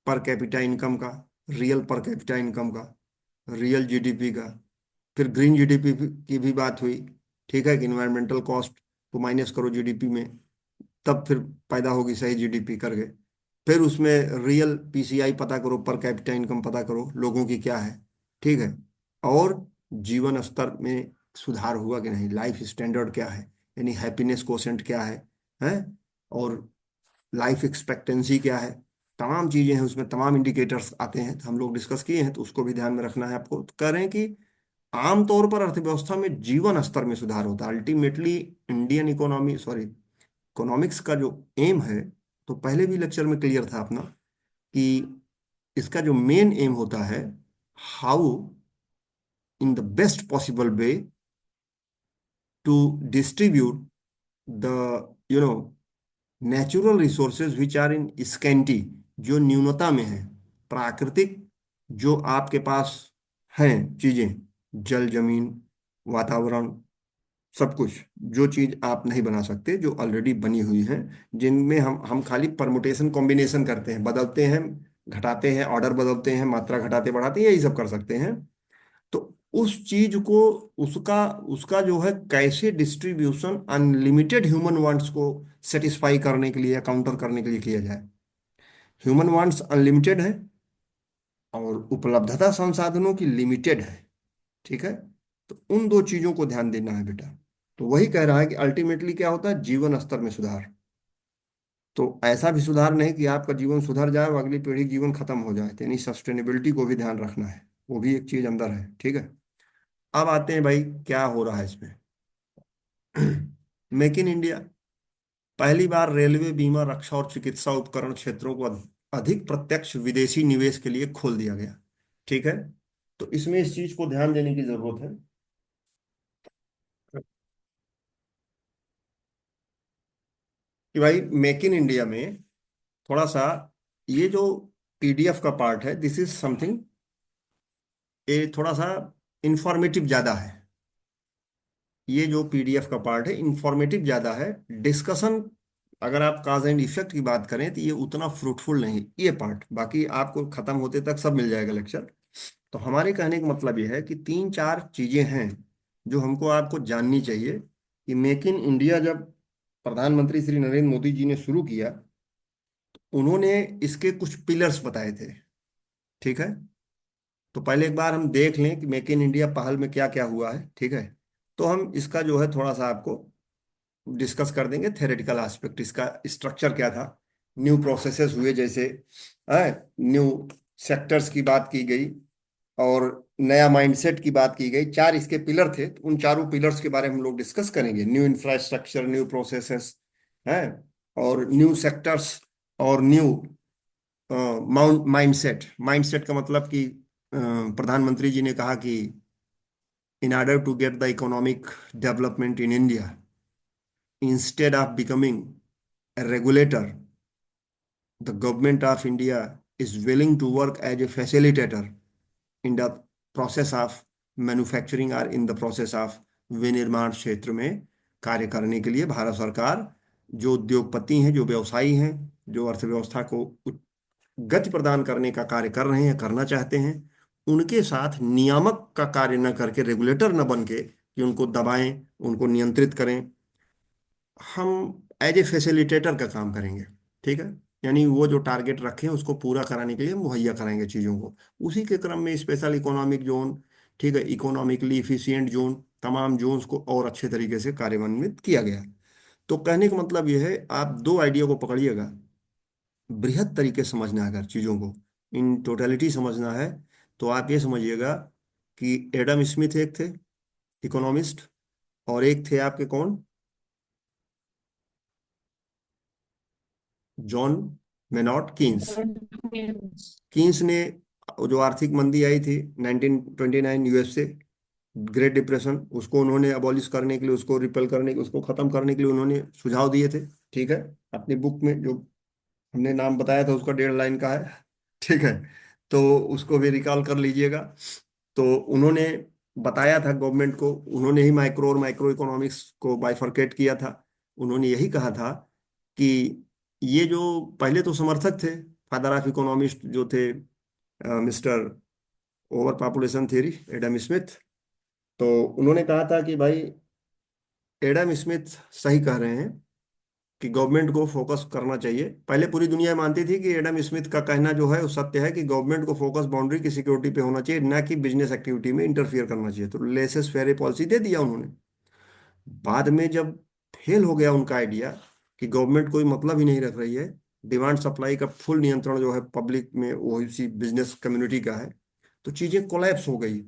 पर कैपिटा इनकम का, रियल पर कैपिटा इनकम का, रियल जीडीपी का, फिर ग्रीन जीडीपी की भी बात हुई। ठीक है, कि इन्वायरमेंटल कॉस्ट को माइनस करो जीडीपी में, तब फिर पैदा होगी सही जीडीपी करके। फिर उसमें रियल पीसीआई पता करो, पर कैपिटा इनकम पता करो लोगों की क्या है। ठीक है, और जीवन स्तर में सुधार हुआ कि नहीं, लाइफ स्टैंडर्ड क्या है, यानी हैप्पीनेस कोसेंट क्या है और लाइफ एक्सपेक्टेंसी क्या है, तमाम चीजें हैं उसमें, तमाम इंडिकेटर्स आते हैं, तो हम लोग डिस्कस किए हैं, तो उसको भी ध्यान में रखना है आपको। तो कह रहे हैं कि आमतौर पर अर्थव्यवस्था में जीवन स्तर में सुधार होता है ultimately. Indian economy, sorry, economics का जो एम है, तो पहले भी लेक्चर में क्लियर था अपना कि इसका जो मेन एम होता है, how in the best possible way to distribute the you know natural resources which are in scanty, जो न्यूनता में है, प्राकृतिक जो आपके पास हैं चीजें, जल, जमीन, वातावरण, सब कुछ, जो चीज आप नहीं बना सकते, जो ऑलरेडी बनी हुई हैं, जिनमें हम खाली परमुटेशन कॉम्बिनेशन करते हैं, बदलते हैं, घटाते हैं, ऑर्डर बदलते हैं, मात्रा घटाते बढ़ाते हैं, यही सब कर सकते हैं। तो उस चीज को, उसका उसका जो है कैसे डिस्ट्रीब्यूशन अनलिमिटेड ह्यूमन वांट्स को सेटिस्फाई करने के लिए या काउंटर करने के लिए किया जाए। ह्यूमन वांट्स अनलिमिटेड है और उपलब्धता संसाधनों की लिमिटेड है, ठीक है। तो उन दो चीजों को ध्यान देना है बेटा। तो वही कह रहा है कि अल्टीमेटली क्या होता है, जीवन स्तर में सुधार। तो ऐसा भी सुधार नहीं कि आपका जीवन सुधर जाए और अगली पीढ़ी का जीवन खत्म हो जाए, तो यानी सस्टेनेबिलिटी को भी ध्यान रखना है, वो भी एक चीज अंदर है, ठीक है। अब आते हैं भाई क्या हो रहा है इसमें। मेक इन इंडिया, पहली बार रेलवे, बीमा, रक्षा और चिकित्सा उपकरण क्षेत्रों को अधिक प्रत्यक्ष विदेशी निवेश के लिए खोल दिया गया, ठीक है। तो इसमें इस चीज को ध्यान देने की जरूरत है कि भाई मेक इन इंडिया में थोड़ा सा ये जो पीडीएफ का पार्ट है, दिस इज समथिंग, ये थोड़ा सा इंफॉर्मेटिव ज्यादा है। ये जो पीडीएफ का पार्ट है इंफॉर्मेटिव ज्यादा है, डिस्कशन अगर आप काज एंड इफेक्ट की बात करें तो ये उतना फ्रूटफुल नहीं, ये पार्ट, बाकी आपको खत्म होते तक सब मिल जाएगा लेक्चर। तो हमारे कहने का मतलब ये है कि तीन चार चीजें हैं जो हमको आपको जाननी चाहिए कि मेक इन इंडिया जब प्रधानमंत्री श्री नरेंद्र मोदी जी ने शुरू किया, उन्होंने इसके कुछ पिलर्स बताए थे, ठीक है। तो पहले एक बार हम देख लें कि मेक इन इंडिया पहल में क्या क्या हुआ है, ठीक है। तो हम इसका जो है थोड़ा सा आपको डिस्कस कर देंगे, थेरेटिकल एस्पेक्ट, इसका स्ट्रक्चर क्या था, न्यू प्रोसेसेस हुए जैसे, न्यू सेक्टर्स की बात की गई और नया माइंडसेट की बात की गई। चार इसके पिलर थे, तो उन चारों पिलर्स के बारे में हम लोग डिस्कस करेंगे, न्यू इंफ्रास्ट्रक्चर, न्यू प्रोसेसेस है, और न्यू सेक्टर्स, और न्यू माइंडसेट। माइंडसेट का मतलब कि प्रधानमंत्री जी ने कहा कि in order to get the economic development in India, instead of becoming a regulator, the government of India is willing to work as a facilitator in the process of manufacturing और in the process of विनिर्माण क्षेत्र में कार्य करने के लिए भारत सरकार, जो उद्योगपति हैं, जो व्यवसायी हैं, जो अर्थव्यवस्था को गति प्रदान करने का कार्य कर रहे हैं, करना चाहते हैं, उनके साथ नियामक का कार्य न करके, रेगुलेटर न बन के कि उनको दबाएं, उनको नियंत्रित करें, हम एज ए फैसिलिटेटर का काम करेंगे, ठीक है। यानी वो जो टारगेट रखे हैं उसको पूरा कराने के लिए मुहैया कराएंगे चीज़ों को। उसी के क्रम में स्पेशल इकोनॉमिक जोन, ठीक है, इकोनॉमिकली इफिशिएंट जोन, तमाम जोन्स को और अच्छे तरीके से कार्यान्वित किया गया। तो कहने का मतलब ये है, आप दो आइडिया को पकड़िएगा, बृहद तरीके से समझना है अगर चीज़ों को इन टोटलिटी समझना है, तो आप ये समझिएगा कि एडम स्मिथ एक थे इकोनॉमिस्ट, और एक थे आपके कौन, जॉन मेनॉट कीन्स। कीन्स ने जो आर्थिक मंदी आई थी 1929 यूएस से, ग्रेट डिप्रेशन, उसको उन्होंने अबॉलिश करने के लिए, उसको रिपेल करने के, उसको खत्म करने के लिए उन्होंने सुझाव दिए थे, ठीक है। अपनी बुक में जो हमने नाम बताया था उसका 1.5 लाइन का है, ठीक है। तो उसको भी रिकॉल कर लीजिएगा। तो उन्होंने बताया था गवर्नमेंट को, उन्होंने ही माइक्रो और माइक्रो इकोनॉमिक्स को बाइफरकेट किया था। उन्होंने यही कहा था कि ये जो पहले तो समर्थक थे, फादर ऑफ इकोनॉमिस्ट जो थे mister over population theory, Adam Smith. तो उन्होंने कहा था कि भाई एडम स्मिथ सही कह रहे हैं कि गवर्नमेंट को फोकस करना चाहिए। पहले पूरी दुनिया मानती थी कि एडम स्मिथ का कहना जो है वो सत्य है कि गवर्नमेंट को फोकस बाउंड्री की सिक्योरिटी पे होना चाहिए, ना कि बिजनेस एक्टिविटी में इंटरफियर करना चाहिए। तो लेसेस फेयर पॉलिसी दे दिया उन्होंने। बाद में जब फेल हो गया उनका आइडिया कि गवर्नमेंट कोई मतलब ही नहीं रख रही है, डिमांड सप्लाई का फुल नियंत्रण जो है पब्लिक में, वो इसी बिजनेस कम्युनिटी का है, तो चीजें कोलैप्स हो गई,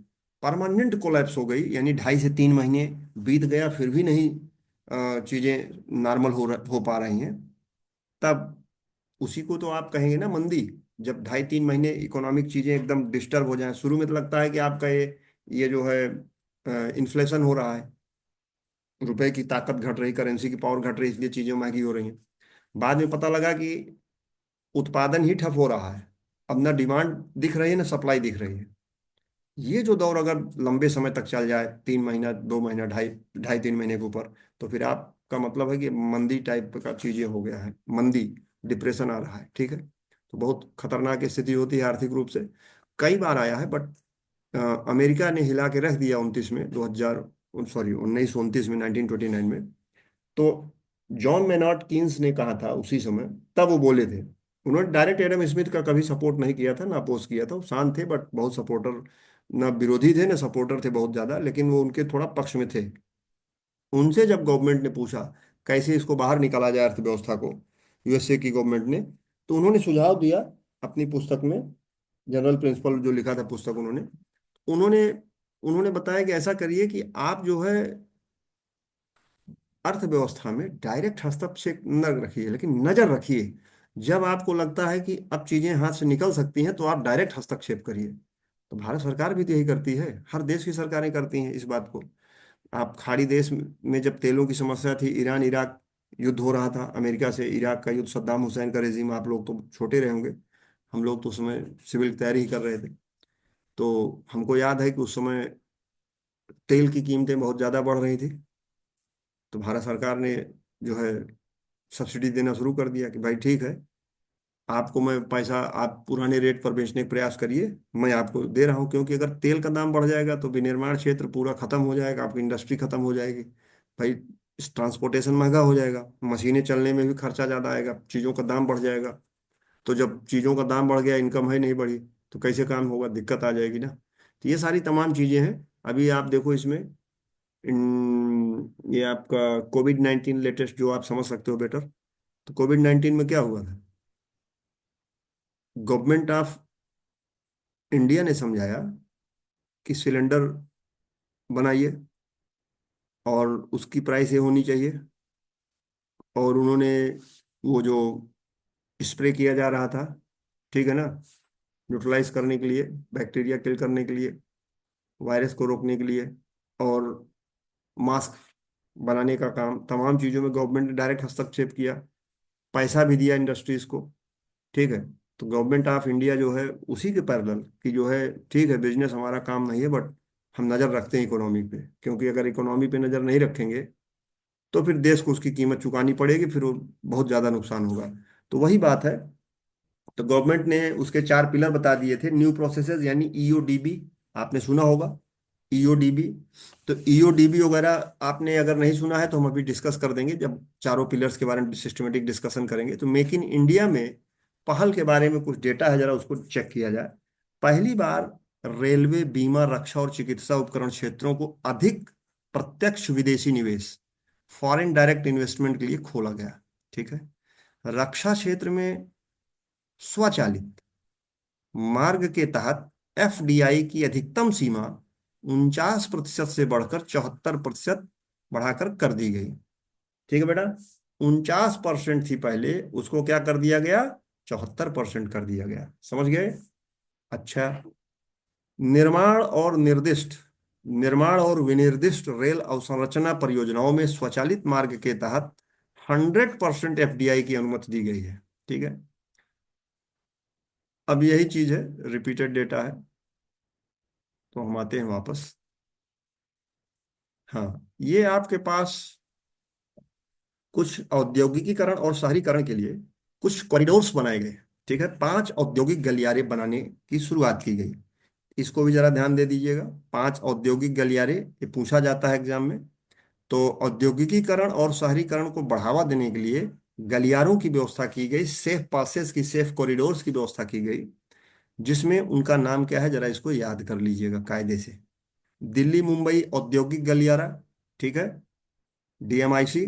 परमानेंट कोलैप्स हो गई। यानी 2.5 से 3 महीने बीत गया फिर भी नहीं चीजें नॉर्मल हो पा रही हैं। तब उसी को तो आप कहेंगे ना मंदी। जब 2.5 3 महीने इकोनॉमिक चीजें एकदम डिस्टर्ब हो जाएं, शुरू में तो लगता है कि आपका ये जो है इन्फ्लेशन हो रहा है, रुपए की ताकत घट रही, करेंसी की पावर घट रही, इसलिए चीजें महंगी हो रही हैं। बाद में पता लगा कि उत्पादन ही ठप हो रहा है, अब ना डिमांड दिख रही है ना सप्लाई दिख रही है। ये जो दौर अगर लंबे समय तक चल जाए, 3 महीना 2 महीना ढाई ढाई 3 महीने के ऊपर, तो फिर आपका मतलब है कि मंदी टाइप का चीजें हो गया है, मंदी, डिप्रेशन आ रहा है। ठीक है, तो बहुत खतरनाक स्थिति होती है आर्थिक रूप से। कई बार आया है, बट अमेरिका ने हिला के रख दिया 29 में 2000, सॉरी 1929 में, 1929 में। तो जॉन मेनार्ड कीन्स ने कहा था उसी समय, तब वो बोले थे। उन्होंने डायरेक्ट एडम स्मिथ का कभी सपोर्ट नहीं किया था, ना अपोज किया था, वो शांत थे, बट बहुत सपोर्टर, ना विरोधी थे ना सपोर्टर थे बहुत ज्यादा, लेकिन वो उनके थोड़ा पक्ष में थे। उनसे जब गवर्नमेंट ने पूछा कैसे इसको बाहर निकाला जाए अर्थव्यवस्था को, यूएसए की गवर्नमेंट ने, तो उन्होंने सुझाव दिया अपनी पुस्तक में, जनरल प्रिंसिपल जो लिखा था पुस्तक उन्होंने, उन्होंने उन्होंने बताया कि ऐसा करिए कि आप जो है अर्थव्यवस्था में डायरेक्ट हस्तक्षेप न रखिए, लेकिन नजर रखिए। जब आपको लगता है कि अब चीजें हाथ से निकल सकती हैं, तो आप डायरेक्ट हस्तक्षेप करिए। तो भारत सरकार भी तो यही करती है, हर देश की सरकारें करती हैं इस बात को। आप खाड़ी देश में जब तेलों की समस्या थी, ईरान इराक युद्ध हो रहा था, अमेरिका से इराक का युद्ध, सद्दाम हुसैन का रेजिम, आप लोग तो छोटे रहे होंगे, हम लोग तो उस समय सिविल की तैयारी ही कर रहे थे। तो हमको याद है कि उस समय तेल की कीमतें बहुत ज़्यादा बढ़ रही थी। तो भारत सरकार ने जो है सब्सिडी देना शुरू कर दिया कि भाई ठीक है, आपको मैं पैसा, आप पुराने रेट पर बेचने का प्रयास करिए, मैं आपको दे रहा हूँ। क्योंकि अगर तेल का दाम बढ़ जाएगा तो विनिर्माण क्षेत्र पूरा खत्म हो जाएगा, आपकी इंडस्ट्री खत्म हो जाएगी भाई। ट्रांसपोर्टेशन महंगा हो जाएगा, मशीनें चलने में भी खर्चा ज़्यादा आएगा, चीज़ों का दाम बढ़ जाएगा। तो जब चीज़ों का दाम बढ़ गया, इनकम है नहीं बढ़ी, तो कैसे काम होगा, दिक्कत आ जाएगी ना। तो ये सारी तमाम चीज़ें हैं। अभी आप देखो इसमें, ये आपका कोविड 19 लेटेस्ट जो आप समझ सकते हो बेटर। तो कोविड 19 में क्या हुआ था, गवर्नमेंट ऑफ इंडिया ने समझाया कि सिलेंडर बनाइए और उसकी प्राइस ये होनी चाहिए। और उन्होंने वो जो स्प्रे किया जा रहा था, ठीक है ना, न्यूट्रलाइज करने के लिए, बैक्टीरिया किल करने के लिए, वायरस को रोकने के लिए, और मास्क बनाने का काम, तमाम चीज़ों में गवर्नमेंट ने डायरेक्ट हस्तक्षेप किया, पैसा भी दिया इंडस्ट्रीज को। ठीक है, तो गवर्नमेंट ऑफ इंडिया जो है उसी के पैरेलल कि जो है, ठीक है बिजनेस हमारा काम नहीं है, बट हम नज़र रखते हैं इकोनॉमी पे, क्योंकि अगर इकोनॉमी पे नज़र नहीं रखेंगे तो फिर देश को उसकी कीमत चुकानी पड़ेगी, फिर वो बहुत ज़्यादा नुकसान होगा। तो वही बात है। तो गवर्नमेंट ने उसके 4 पिलर बता दिए थे, न्यू प्रोसेसेस यानी ईओडीबी, आपने सुना होगा, ईओडीबी। तो ईओडीबी वगैरह आपने अगर नहीं सुना है तो हम अभी डिस्कस कर देंगे, जब चारों पिलर्स के बारे में सिस्टमेटिक डिस्कशन करेंगे। तो मेक इन इंडिया में पहल के बारे में कुछ डेटा है, जरा उसको चेक किया जाए। पहली बार रेलवे, बीमा, रक्षा और चिकित्सा उपकरण क्षेत्रों को अधिक प्रत्यक्ष विदेशी निवेश, फॉरेन डायरेक्ट इन्वेस्टमेंट के लिए खोला गया। ठीक है, रक्षा क्षेत्र में स्वचालित मार्ग के तहत एफडीआई की अधिकतम सीमा 49% से बढ़कर 74% बढ़ाकर कर दी गई। ठीक है बेटा, 49% थी पहले, उसको क्या कर दिया गया, 74% कर दिया गया। समझ गए? अच्छा, निर्माण और निर्दिष्ट निर्माण और विनिर्दिष्ट रेल अवसंरचना परियोजनाओं में स्वचालित मार्ग के तहत 100% एफडीआई की अनुमति दी गई है। ठीक है, अब यही चीज है, रिपीटेड डेटा है। तो हम आते हैं वापस। हाँ, ये आपके पास कुछ औद्योगिकीकरण और शहरीकरण के लिए कुछ कॉरिडोर्स बनाए गए। ठीक है, 5 औद्योगिक गलियारे बनाने की शुरुआत की गई। इसको भी जरा ध्यान दे दीजिएगा, 5 औद्योगिक गलियारे, ये पूछा जाता है एग्जाम में। तो औद्योगिकीकरण और शहरीकरण को बढ़ावा देने के लिए गलियारों की व्यवस्था की गई, सेफ पासेस की, सेफ कॉरिडोर्स की व्यवस्था की गई, जिसमें उनका नाम क्या है, जरा इसको याद कर लीजिएगा कायदे से। दिल्ली मुंबई औद्योगिक गलियारा, ठीक है, डीएमआईसी।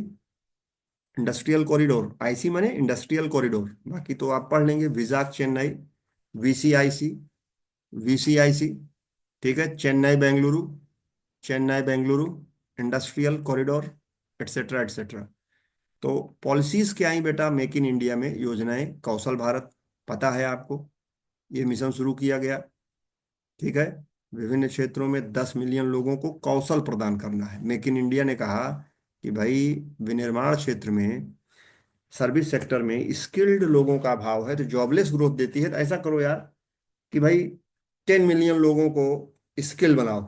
इंडस्ट्रियल कॉरिडोर, आईसी माने इंडस्ट्रियल कॉरिडोर, बाकी तो आप पढ़ लेंगे। विजाग चेन्नई, वीसीआईसी, वीसीआईसी, ठीक है, Chennai Bengaluru, Chennai Bengaluru industrial corridor, etcetera etcetera. तो पॉलिसीज क्या आई बेटा मेक इन इंडिया में? योजनाएं कौशल भारत, पता है आपको, ये मिशन शुरू किया गया, ठीक है। विभिन्न क्षेत्रों में 10 मिलियन लोगों को कौशल प्रदान करना है। मेक इन इंडिया ने कहा कि भाई विनिर्माण क्षेत्र में, सर्विस सेक्टर में स्किल्ड लोगों का अभाव है, तो जॉबलेस ग्रोथ देती है, तो ऐसा करो यार कि भाई 10 मिलियन लोगों को स्किल बनाओ,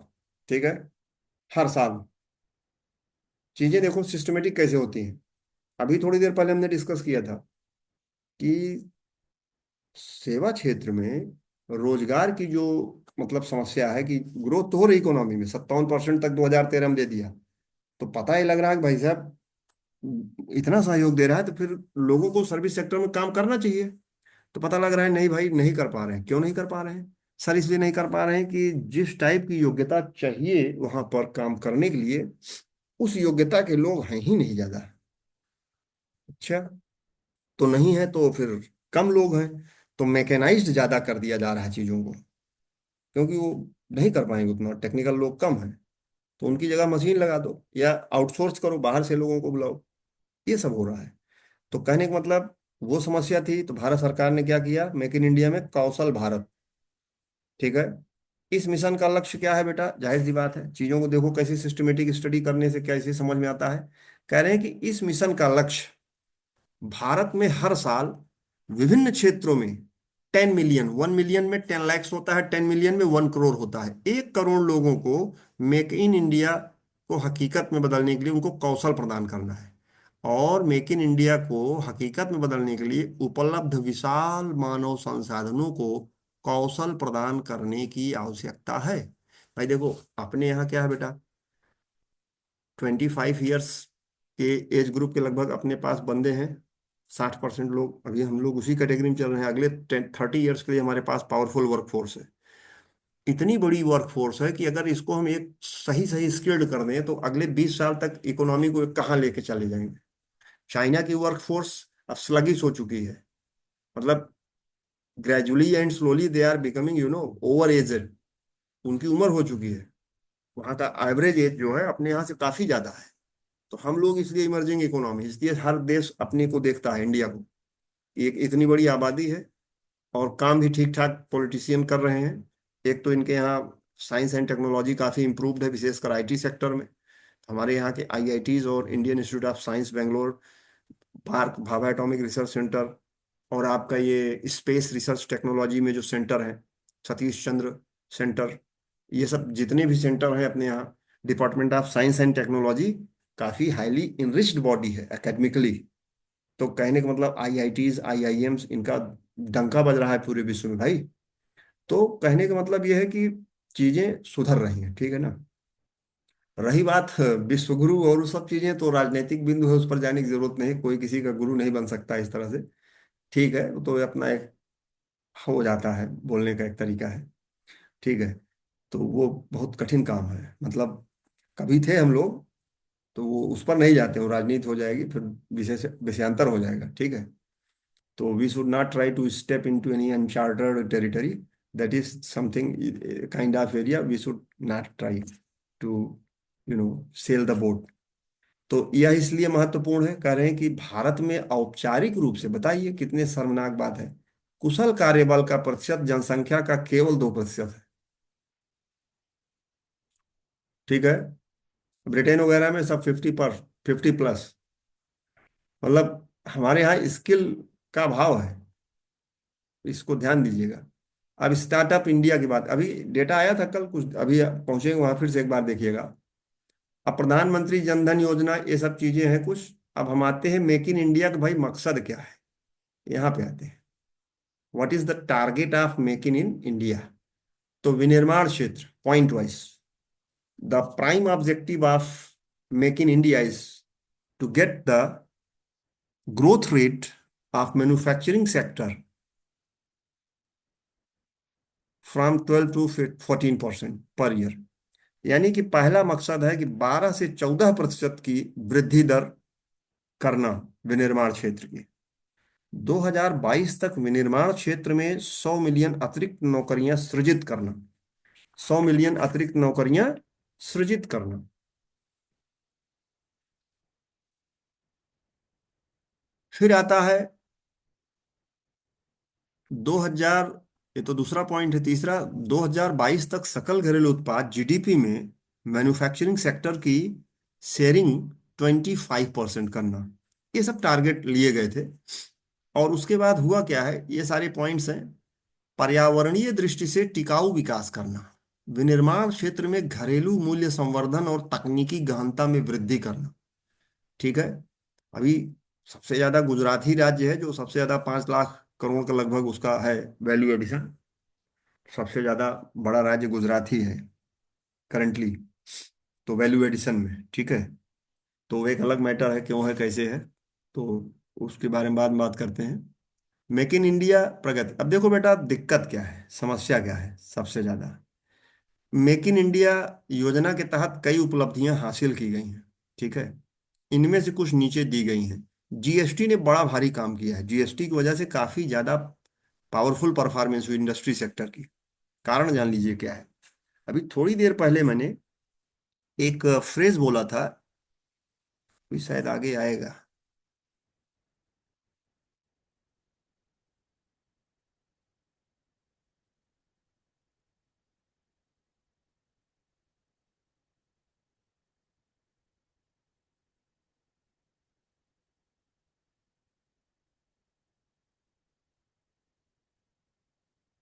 ठीक है, हर साल। चीजें देखो सिस्टमेटिक कैसे होती हैं। अभी थोड़ी देर पहले हमने डिस्कस किया था कि सेवा क्षेत्र में रोजगार की जो मतलब समस्या है कि ग्रोथ तो हो रही इकोनॉमी में, 57% तक 2013 में दे दिया, तो पता ही लग रहा है कि भाई साहब इतना सहयोग दे रहा है तो फिर लोगों को सर्विस सेक्टर में काम करना चाहिए। तो पता लग रहा है नहीं भाई, नहीं कर पा रहे हैं। क्यों नहीं कर पा रहे हैं सर? इसलिए नहीं कर पा रहे हैं कि जिस टाइप की योग्यता चाहिए वहां पर काम करने के लिए, उस योग्यता के लोग हैं ही नहीं ज्यादा। अच्छा, तो नहीं है तो फिर कम लोग हैं, तो मैकेनाइज्ड ज्यादा कर दिया जा रहा है चीजों को, क्योंकि वो नहीं कर पाएंगे, उतना टेक्निकल लोग कम हैं। तो उनकी जगह मशीन लगा दो या आउटसोर्स करो, बाहर से लोगों को बुलाओ। ये सब हो रहा है। तो कहने का मतलब, वो समस्या थी तो भारत सरकार ने क्या किया, मेक इन इंडिया में कौशल भारत, ठीक है। इस मिशन का लक्ष्य क्या है बेटा? जाहिर सी बात है, चीजों को देखो कैसे सिस्टमेटिक स्टडी करने से कैसे समझ में आता है। कह रहे हैं कि इस मिशन का लक्ष्य भारत में हर साल विभिन्न क्षेत्रों में 10 मिलियन, 1 मिलियन में 10 लाख होता है, 10 मिलियन में 1 करोड़ होता है, 1 करोड़ लोगों को मेक इन इंडिया को हकीकत में बदलने के लिए उनको कौशल प्रदान करना है। और मेक इन इंडिया को हकीकत में बदलने के लिए उपलब्ध विशाल मानव संसाधनों को कौशल प्रदान करने की आवश्यकता है। भाई देखो, अपने यहाँ क्या है बेटा, 25 ईयर्स के एज ग्रुप के लगभग अपने पास बंदे हैं, 60% लोग। अभी हम लोग उसी कैटेगरी में चल रहे हैं। अगले 10 30 ईयर्स के लिए हमारे पास पावरफुल वर्कफोर्स है। इतनी बड़ी वर्कफोर्स है कि अगर इसको हम एक सही सही स्किल्ड कर दें तो अगले 20 साल तक इकोनॉमी को कहाँ लेके चले जाएंगे। चाइना की वर्कफोर्स अब स्लगिश हो चुकी है, मतलब gradually and slowly they are becoming over aged, उनकी उम्र हो चुकी है। वहाँ का एवरेज एज जो है अपने यहाँ से काफी ज्यादा है। तो हम लोग इसलिए इमर्जिंग इकोनॉमी, इसलिए हर देश अपने को देखता है इंडिया को। एक इतनी बड़ी आबादी है और काम भी ठीक ठाक पॉलिटिशियन कर रहे हैं। एक तो इनके यहाँ साइंस एंड टेक्नोलॉजी काफी इंप्रूव्ड है, विशेषकर आईटी सेक्टर में। हमारे यहाँ के आईआईटीज और Indian institute of science Bangalore, Bharat Bhabha atomic research centre, और आपका ये स्पेस रिसर्च टेक्नोलॉजी में जो सेंटर है, सतीश चंद्र सेंटर, ये सब जितने भी सेंटर हैं अपने यहाँ, department of science and technology काफी हाईली इनरिच्ड बॉडी है एकेडमिकली। तो कहने का मतलब आईआईटीज आईआईएम्स इनका डंका बज रहा है पूरे विश्व में भाई। तो कहने का मतलब यह है कि चीजें सुधर रही हैं, ठीक है ना। रही बात विश्वगुरु और वो सब चीजें, तो राजनीतिक बिंदु है, उस पर जाने की जरूरत नहीं, कोई किसी का गुरु नहीं बन सकता इस तरह से, ठीक है। वो तो अपना एक हो जाता है, बोलने का एक तरीका है, ठीक है। तो वो बहुत कठिन काम है, मतलब कभी थे हम लोग, तो वो उस पर नहीं जाते, वो राजनीति हो जाएगी फिर, विषय से विषयांतर हो जाएगा, ठीक है। तो we should not try to step into any uncharted territory, that is something kind of area we should not try to sail the boat. तो यह इसलिए महत्वपूर्ण है, कह रहे हैं कि भारत में औपचारिक रूप से, बताइए कितने शर्मनाक बात है, कुशल कार्यबल का प्रतिशत जनसंख्या का केवल 2% है, ठीक है। ब्रिटेन वगैरह में सब 50+, मतलब हमारे यहाँ स्किल का अभाव है, इसको ध्यान दीजिएगा। अब स्टार्टअप इंडिया की बात, अभी डेटा आया था कल कुछ, अभी पहुंचेंगे वहां, फिर से एक बार देखिएगा। अब प्रधानमंत्री जनधन योजना ये सब चीजें हैं कुछ। अब हम आते हैं मेक इन इंडिया का, भाई मकसद क्या है, यहाँ पे आते हैं। What is the target of make in India? तो विनिर्माण क्षेत्र point wise, the prime objective of make in India is to get the growth rate of manufacturing sector from 12 to 14% per year. यानी कि पहला मकसद है कि 12 से 14% की वृद्धि दर करना विनिर्माण क्षेत्र की। 2022 तक विनिर्माण क्षेत्र में 100 मिलियन अतिरिक्त नौकरियां सृजित करना। 100 मिलियन अतिरिक्त नौकरियां सृजित करना। फिर आता है 2000, ये तो दूसरा पॉइंट है। तीसरा, 2022 तक सकल घरेलू उत्पाद जीडीपी में मैन्युफैक्चरिंग सेक्टर की शेयरिंग 25% करना। ये सब टारगेट लिए गए थे। और उसके बाद हुआ क्या है, ये सारे पॉइंट्स हैं। पर्यावरणीय दृष्टि से टिकाऊ विकास करना, विनिर्माण क्षेत्र में घरेलू मूल्य संवर्धन और तकनीकी गहनता में वृद्धि करना। ठीक है। अभी सबसे ज्यादा गुजरात ही राज्य है जो सबसे ज्यादा 5 लाख करोड़ का लगभग उसका है वैल्यू एडिशन। सबसे ज्यादा बड़ा राज्य गुजरात ही है करंटली, तो वैल्यू एडिशन में। ठीक है। तो वो एक अलग मैटर है, क्यों है कैसे है, तो उसके बारे में बाद में बात करते हैं। मेक इन इंडिया प्रगति। अब देखो बेटा, दिक्कत क्या है, समस्या क्या है सबसे ज्यादा। मेक इन इंडिया योजना के तहत कई उपलब्धियां हासिल की गई हैं। ठीक है। इनमें से कुछ नीचे दी गई हैं। जीएसटी ने बड़ा भारी काम किया है। जीएसटी की वजह से काफी ज्यादा पावरफुल परफॉर्मेंस हुई इंडस्ट्री सेक्टर की। कारण जान लीजिए क्या है। अभी थोड़ी देर पहले मैंने एक फ्रेज बोला था, भी शायद आगे आएगा।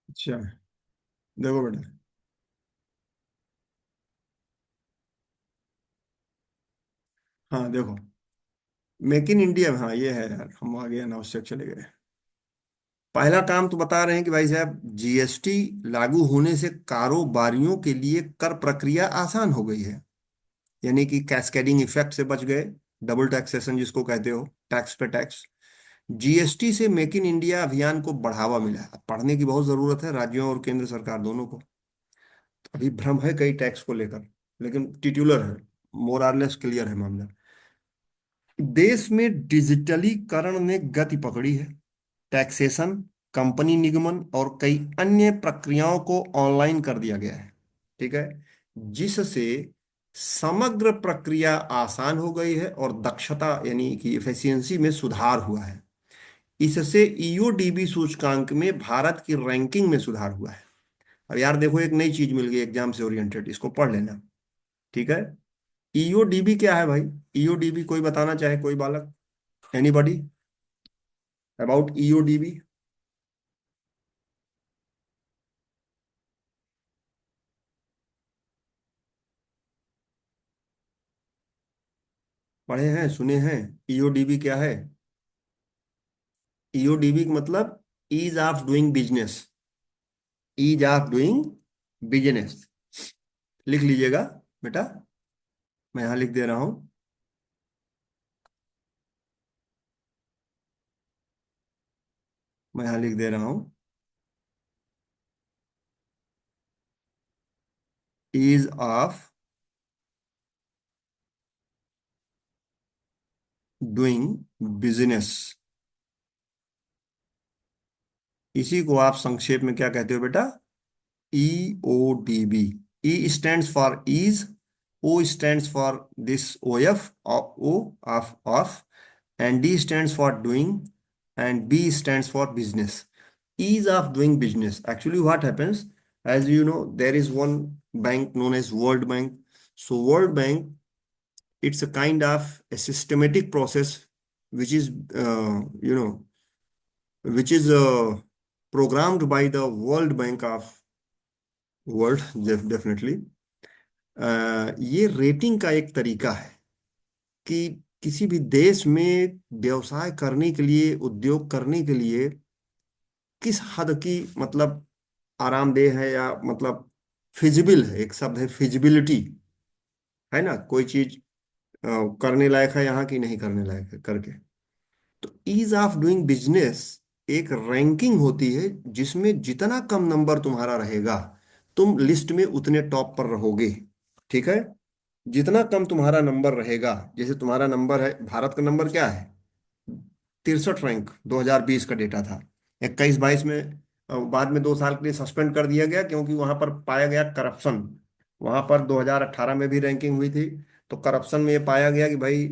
अच्छा, देखो बेटा। हाँ देखो, मेक इन इंडिया, हाँ ये है यार, हम आगे अनावश्यक चले गए। पहला काम तो बता रहे हैं कि भाई साहब, जीएसटी लागू होने से कारोबारियों के लिए कर प्रक्रिया आसान हो गई है। यानी कि कैस्केडिंग इफेक्ट से बच गए। डबल टैक्सेशन जिसको कहते हो, टैक्स पे टैक्स। जीएसटी से मेक इन इंडिया अभियान को बढ़ावा मिला है। अब पढ़ने की बहुत जरूरत है राज्यों और केंद्र सरकार दोनों को। अभी भ्रम है कई टैक्स को लेकर, लेकिन टिट्युलर है, मोर आर लेस क्लियर है मामला। देश में डिजिटलीकरण ने गति पकड़ी है। टैक्सेशन, कंपनी निगमन और कई अन्य प्रक्रियाओं को ऑनलाइन कर दिया गया है। ठीक है। जिससे समग्र प्रक्रिया आसान हो गई है और दक्षता यानी कि एफिशिएंसी में सुधार हुआ है। इससे ईओडीबी सूचकांक में भारत की रैंकिंग में सुधार हुआ है। अब यार देखो, एक नई चीज मिल गई एग्जाम से ओरिएंटेड, इसको पढ़ लेना। ठीक है। ईओडीबी क्या है भाई? ईओडीबी कोई बताना चाहे, कोई बालक, एनीबॉडी अबाउट ईओडीबी? पढ़े हैं, सुने हैं? ईओडीबी क्या है? ईओडीबी का मतलब ease of doing business. Ease of doing business. लिख लीजिएगा बेटा, मैं यहां लिख दे रहा हूं। मैं यहां लिख दे रहा हूं, ईज ऑफ डूइंग बिजनेस। इसी को आप संक्षेप में क्या कहते हो बेटा? EODB. E stands for ease, O stands for this O F, O of of, and D stands for doing, and B stands for business. Ease of doing business. Actually, what happens, as you know, there is one bank known as World Bank. So, World Bank, it's a kind of a systematic process which is, which is programmed by the World Bank of World, definitely. ये rating का एक तरीका है कि किसी भी देश में व्यवसाय करने के लिए, उद्योग करने के लिए किस हद की मतलब आरामदेह है, या मतलब फिजिबल है। एक शब्द है फिजिबिलिटी, है ना, कोई चीज करने लायक है यहाँ की नहीं करने लायक है करके। तो ईज ऑफ डूइंग बिजनेस एक रैंकिंग होती है जिसमें जितना कम नंबर तुम्हारा रहेगा, तुम लिस्ट में उतने टॉप पर रहोगे। ठीक है। जितना कम तुम्हारा नंबर रहेगा, जैसे तुम्हारा नंबर है, भारत का नंबर क्या है, 63 रैंक 2020 का डेटा था। 21-22 में बाद में 2 साल के लिए सस्पेंड कर दिया गया क्योंकि वहां पर पाया गया करप्शन। वहां पर 2018 में भी रैंकिंग हुई थी, तो करप्शन में ये पाया गया कि भाई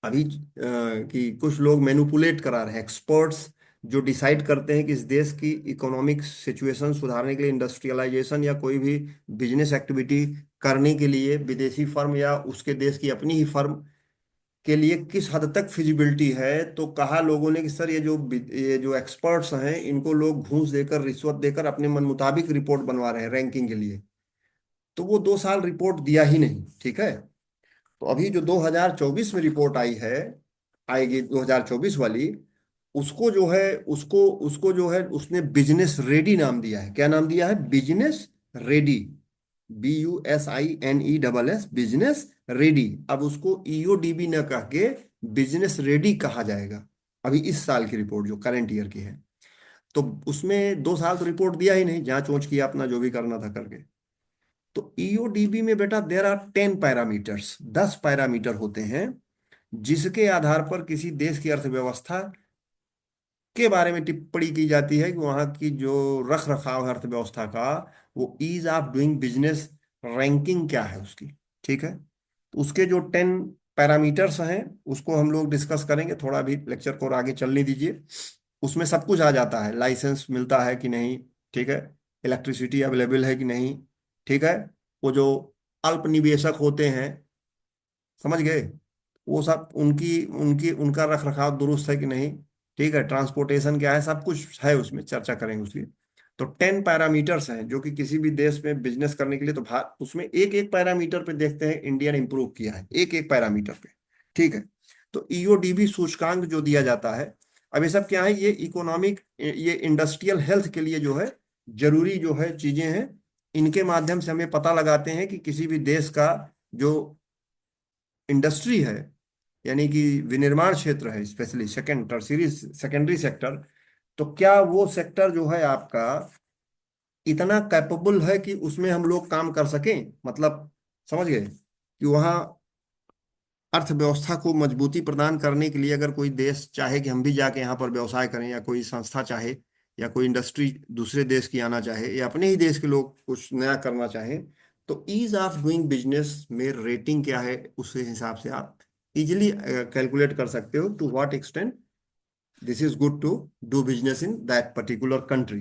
अभी कि कुछ लोग मैनिपुलेट करा रहे हैं, एक्सपर्ट्स जो डिसाइड करते हैं कि इस देश की इकोनॉमिक सिचुएशन सुधारने के लिए, इंडस्ट्रियलाइजेशन या कोई भी बिजनेस एक्टिविटी करने के लिए, विदेशी फर्म या उसके देश की अपनी ही फर्म के लिए किस हद तक फिजिबिलिटी है। तो कहा लोगों ने कि सर ये जो एक्सपर्ट्स हैं इनको लोग घूस देकर, रिश्वत देकर अपने मन मुताबिक रिपोर्ट बनवा रहे हैं रैंकिंग के लिए। तो वो 2 साल रिपोर्ट दिया ही नहीं, ठीक है। तो अभी जो 2024 में रिपोर्ट आई है, आएगी 2024 वाली, उसको जो है, उसको उसको जो है उसने बिजनेस रेडी नाम दिया है। क्या नाम दिया है? Business ready. BUSINESS, business ready. अब उसको EODB न कह के बिजनेस रेडी कहा जाएगा। अभी इस साल की रिपोर्ट जो करंट ईयर की है, तो उसमें 2 साल तो रिपोर्ट दिया ही नहीं, जांच वोच किया अपना जो भी करना था करके। तो EODB में बेटा देर आर 10 पैरामीटर्स, 10 पैरामीटर होते हैं जिसके आधार पर किसी देश की अर्थव्यवस्था के बारे में टिप्पणी की जाती है कि वहां की जो रख रखाव है अर्थव्यवस्था का, वो ease of doing business ranking क्या है उसकी। ठीक है, तो उसके जो 10 पैरामीटर्स हैं उसको हम लोग डिस्कस करेंगे, थोड़ा भी लेक्चर को और आगे चलने दीजिए। उसमें सब कुछ आ जाता है, लाइसेंस मिलता है कि नहीं, ठीक है, इलेक्ट्रिसिटी अवेलेबल है कि नहीं, ठीक है, वो जो अल्प निवेशक होते हैं, समझ गए, वो सब उनकी उनकी उनका रख रखाव दुरुस्त है कि नहीं, ठीक है, ट्रांसपोर्टेशन क्या है, सब कुछ है उसमें, चर्चा करेंगे उसकी। तो 10 पैरामीटर्स हैं जो कि किसी भी देश में बिजनेस करने के लिए, तो उसमें एक एक पैरामीटर पे देखते हैं इंडिया ने इंप्रूव किया है, एक एक पैरामीटर पे। ठीक है, तो EODB सूचकांक जो दिया जाता है, अब ये सब क्या है, ये इकोनॉमिक, ये इंडस्ट्रियल हेल्थ के लिए जो है जरूरी जो है चीजें हैं। इनके माध्यम से हमें पता लगाते हैं कि किसी भी देश का जो इंडस्ट्री है, यानी कि विनिर्माण क्षेत्र है, स्पेशली सेकेंडरी सेक्टर, तो क्या वो सेक्टर जो है आपका इतना कैपेबल है कि उसमें हम लोग काम कर सकें, मतलब समझ गए कि वहाँ अर्थव्यवस्था को मजबूती प्रदान करने के लिए अगर कोई देश चाहे कि हम भी जाके यहाँ पर व्यवसाय करें, या कोई संस्था चाहे, या कोई इंडस्ट्री दूसरे देश की आना चाहे, या अपने ही देश के लोग कुछ नया करना चाहें, तो ईज ऑफ डूइंग बिजनेस में रेटिंग क्या है, उस हिसाब से आप इजिली कैलकुलेट कर सकते हो to what extent this is good to do business in that particular country.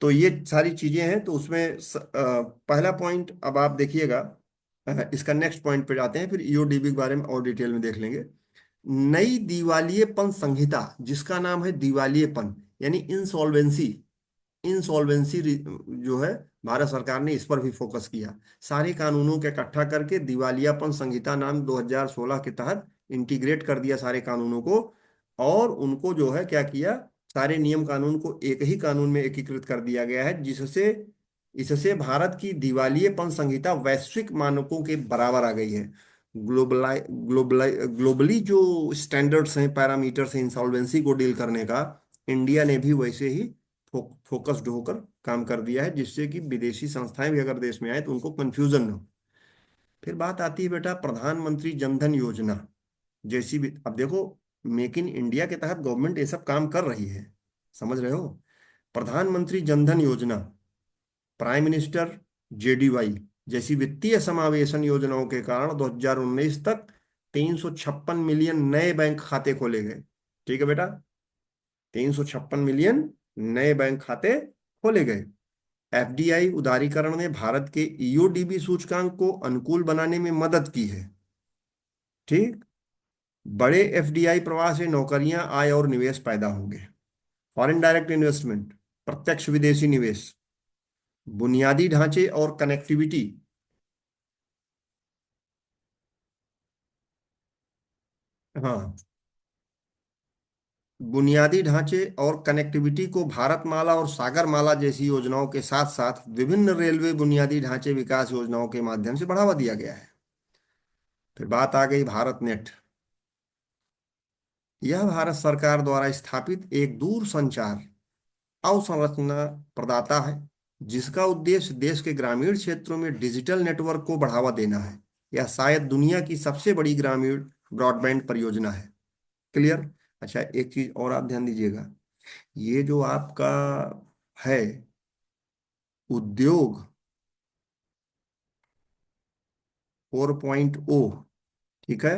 तो ये सारी चीजें हैं। तो उसमें पहला पॉइंट अब आप देखिएगा, इसका नेक्स्ट पॉइंट पे जाते हैं, फिर EODB के बारे में और डिटेल में देख लेंगे। नई दिवालियेपन संहिता, जिसका नाम है दिवालियेपन, यानी इंसॉल्वेंसी। इंसॉल्वेंसी जो है, भारत सरकार ने इस पर भी फोकस किया, सारे कानूनों के इकट्ठा करके दिवालियापन संहिता नाम 2016 के तहत इंटीग्रेट कर दिया सारे कानूनों को। और उनको जो है क्या किया, सारे नियम कानून को एक ही कानून में एकीकृत कर दिया गया है, जिससे इससे भारत की दिवालियेपन संहिता वैश्विक मानकों के बराबर आ गई है। ग्लोबली जो स्टैंडर्ड्स हैं, पैरामीटर्स हैं इंसॉल्वेंसी को डील करने का, इंडिया ने भी वैसे ही फोकस्ड होकर काम कर दिया है, जिससे कि विदेशी संस्थाएं भी अगर देश में आए तो उनको कंफ्यूजन न हो। फिर बात आती है बेटा प्रधानमंत्री जनधन योजना जैसी भी। अब देखो, मेक इन इंडिया के तहत गवर्नमेंट ये सब काम कर रही है, समझ रहे हो। प्रधानमंत्री जनधन योजना, प्राइम मिनिस्टर JDY जैसी वित्तीय समावेशन योजनाओं के कारण 2019 तक 356 मिलियन नए बैंक खाते खोले गए। ठीक है बेटा, 356 मिलियन नए बैंक खाते खोले गए। FDI उदारीकरण ने भारत के EODB सूचकांक को अनुकूल बनाने में मदद की है। ठीक, बड़े FDI प्रवाह से नौकरियां, आय और निवेश पैदा होंगे। फॉरेन डायरेक्ट इन्वेस्टमेंट, प्रत्यक्ष विदेशी निवेश, बुनियादी ढांचे और कनेक्टिविटी। हाँ, बुनियादी ढांचे और कनेक्टिविटी को भारतमाला और सागरमाला जैसी योजनाओं के साथ साथ विभिन्न रेलवे बुनियादी ढांचे विकास योजनाओं के माध्यम से बढ़ावा दिया गया है। फिर बात आ गई भारत नेट। यह भारत सरकार द्वारा स्थापित एक दूर संचार अवसंरचना प्रदाता है, जिसका उद्देश्य देश के ग्रामीण क्षेत्रों में डिजिटल नेटवर्क को बढ़ावा देना है। यह शायद दुनिया की सबसे बड़ी ग्रामीण ब्रॉडबैंड परियोजना है। क्लियर। अच्छा, एक चीज और आप ध्यान दीजिएगा। ये जो आपका है उद्योग 4.0, ठीक है,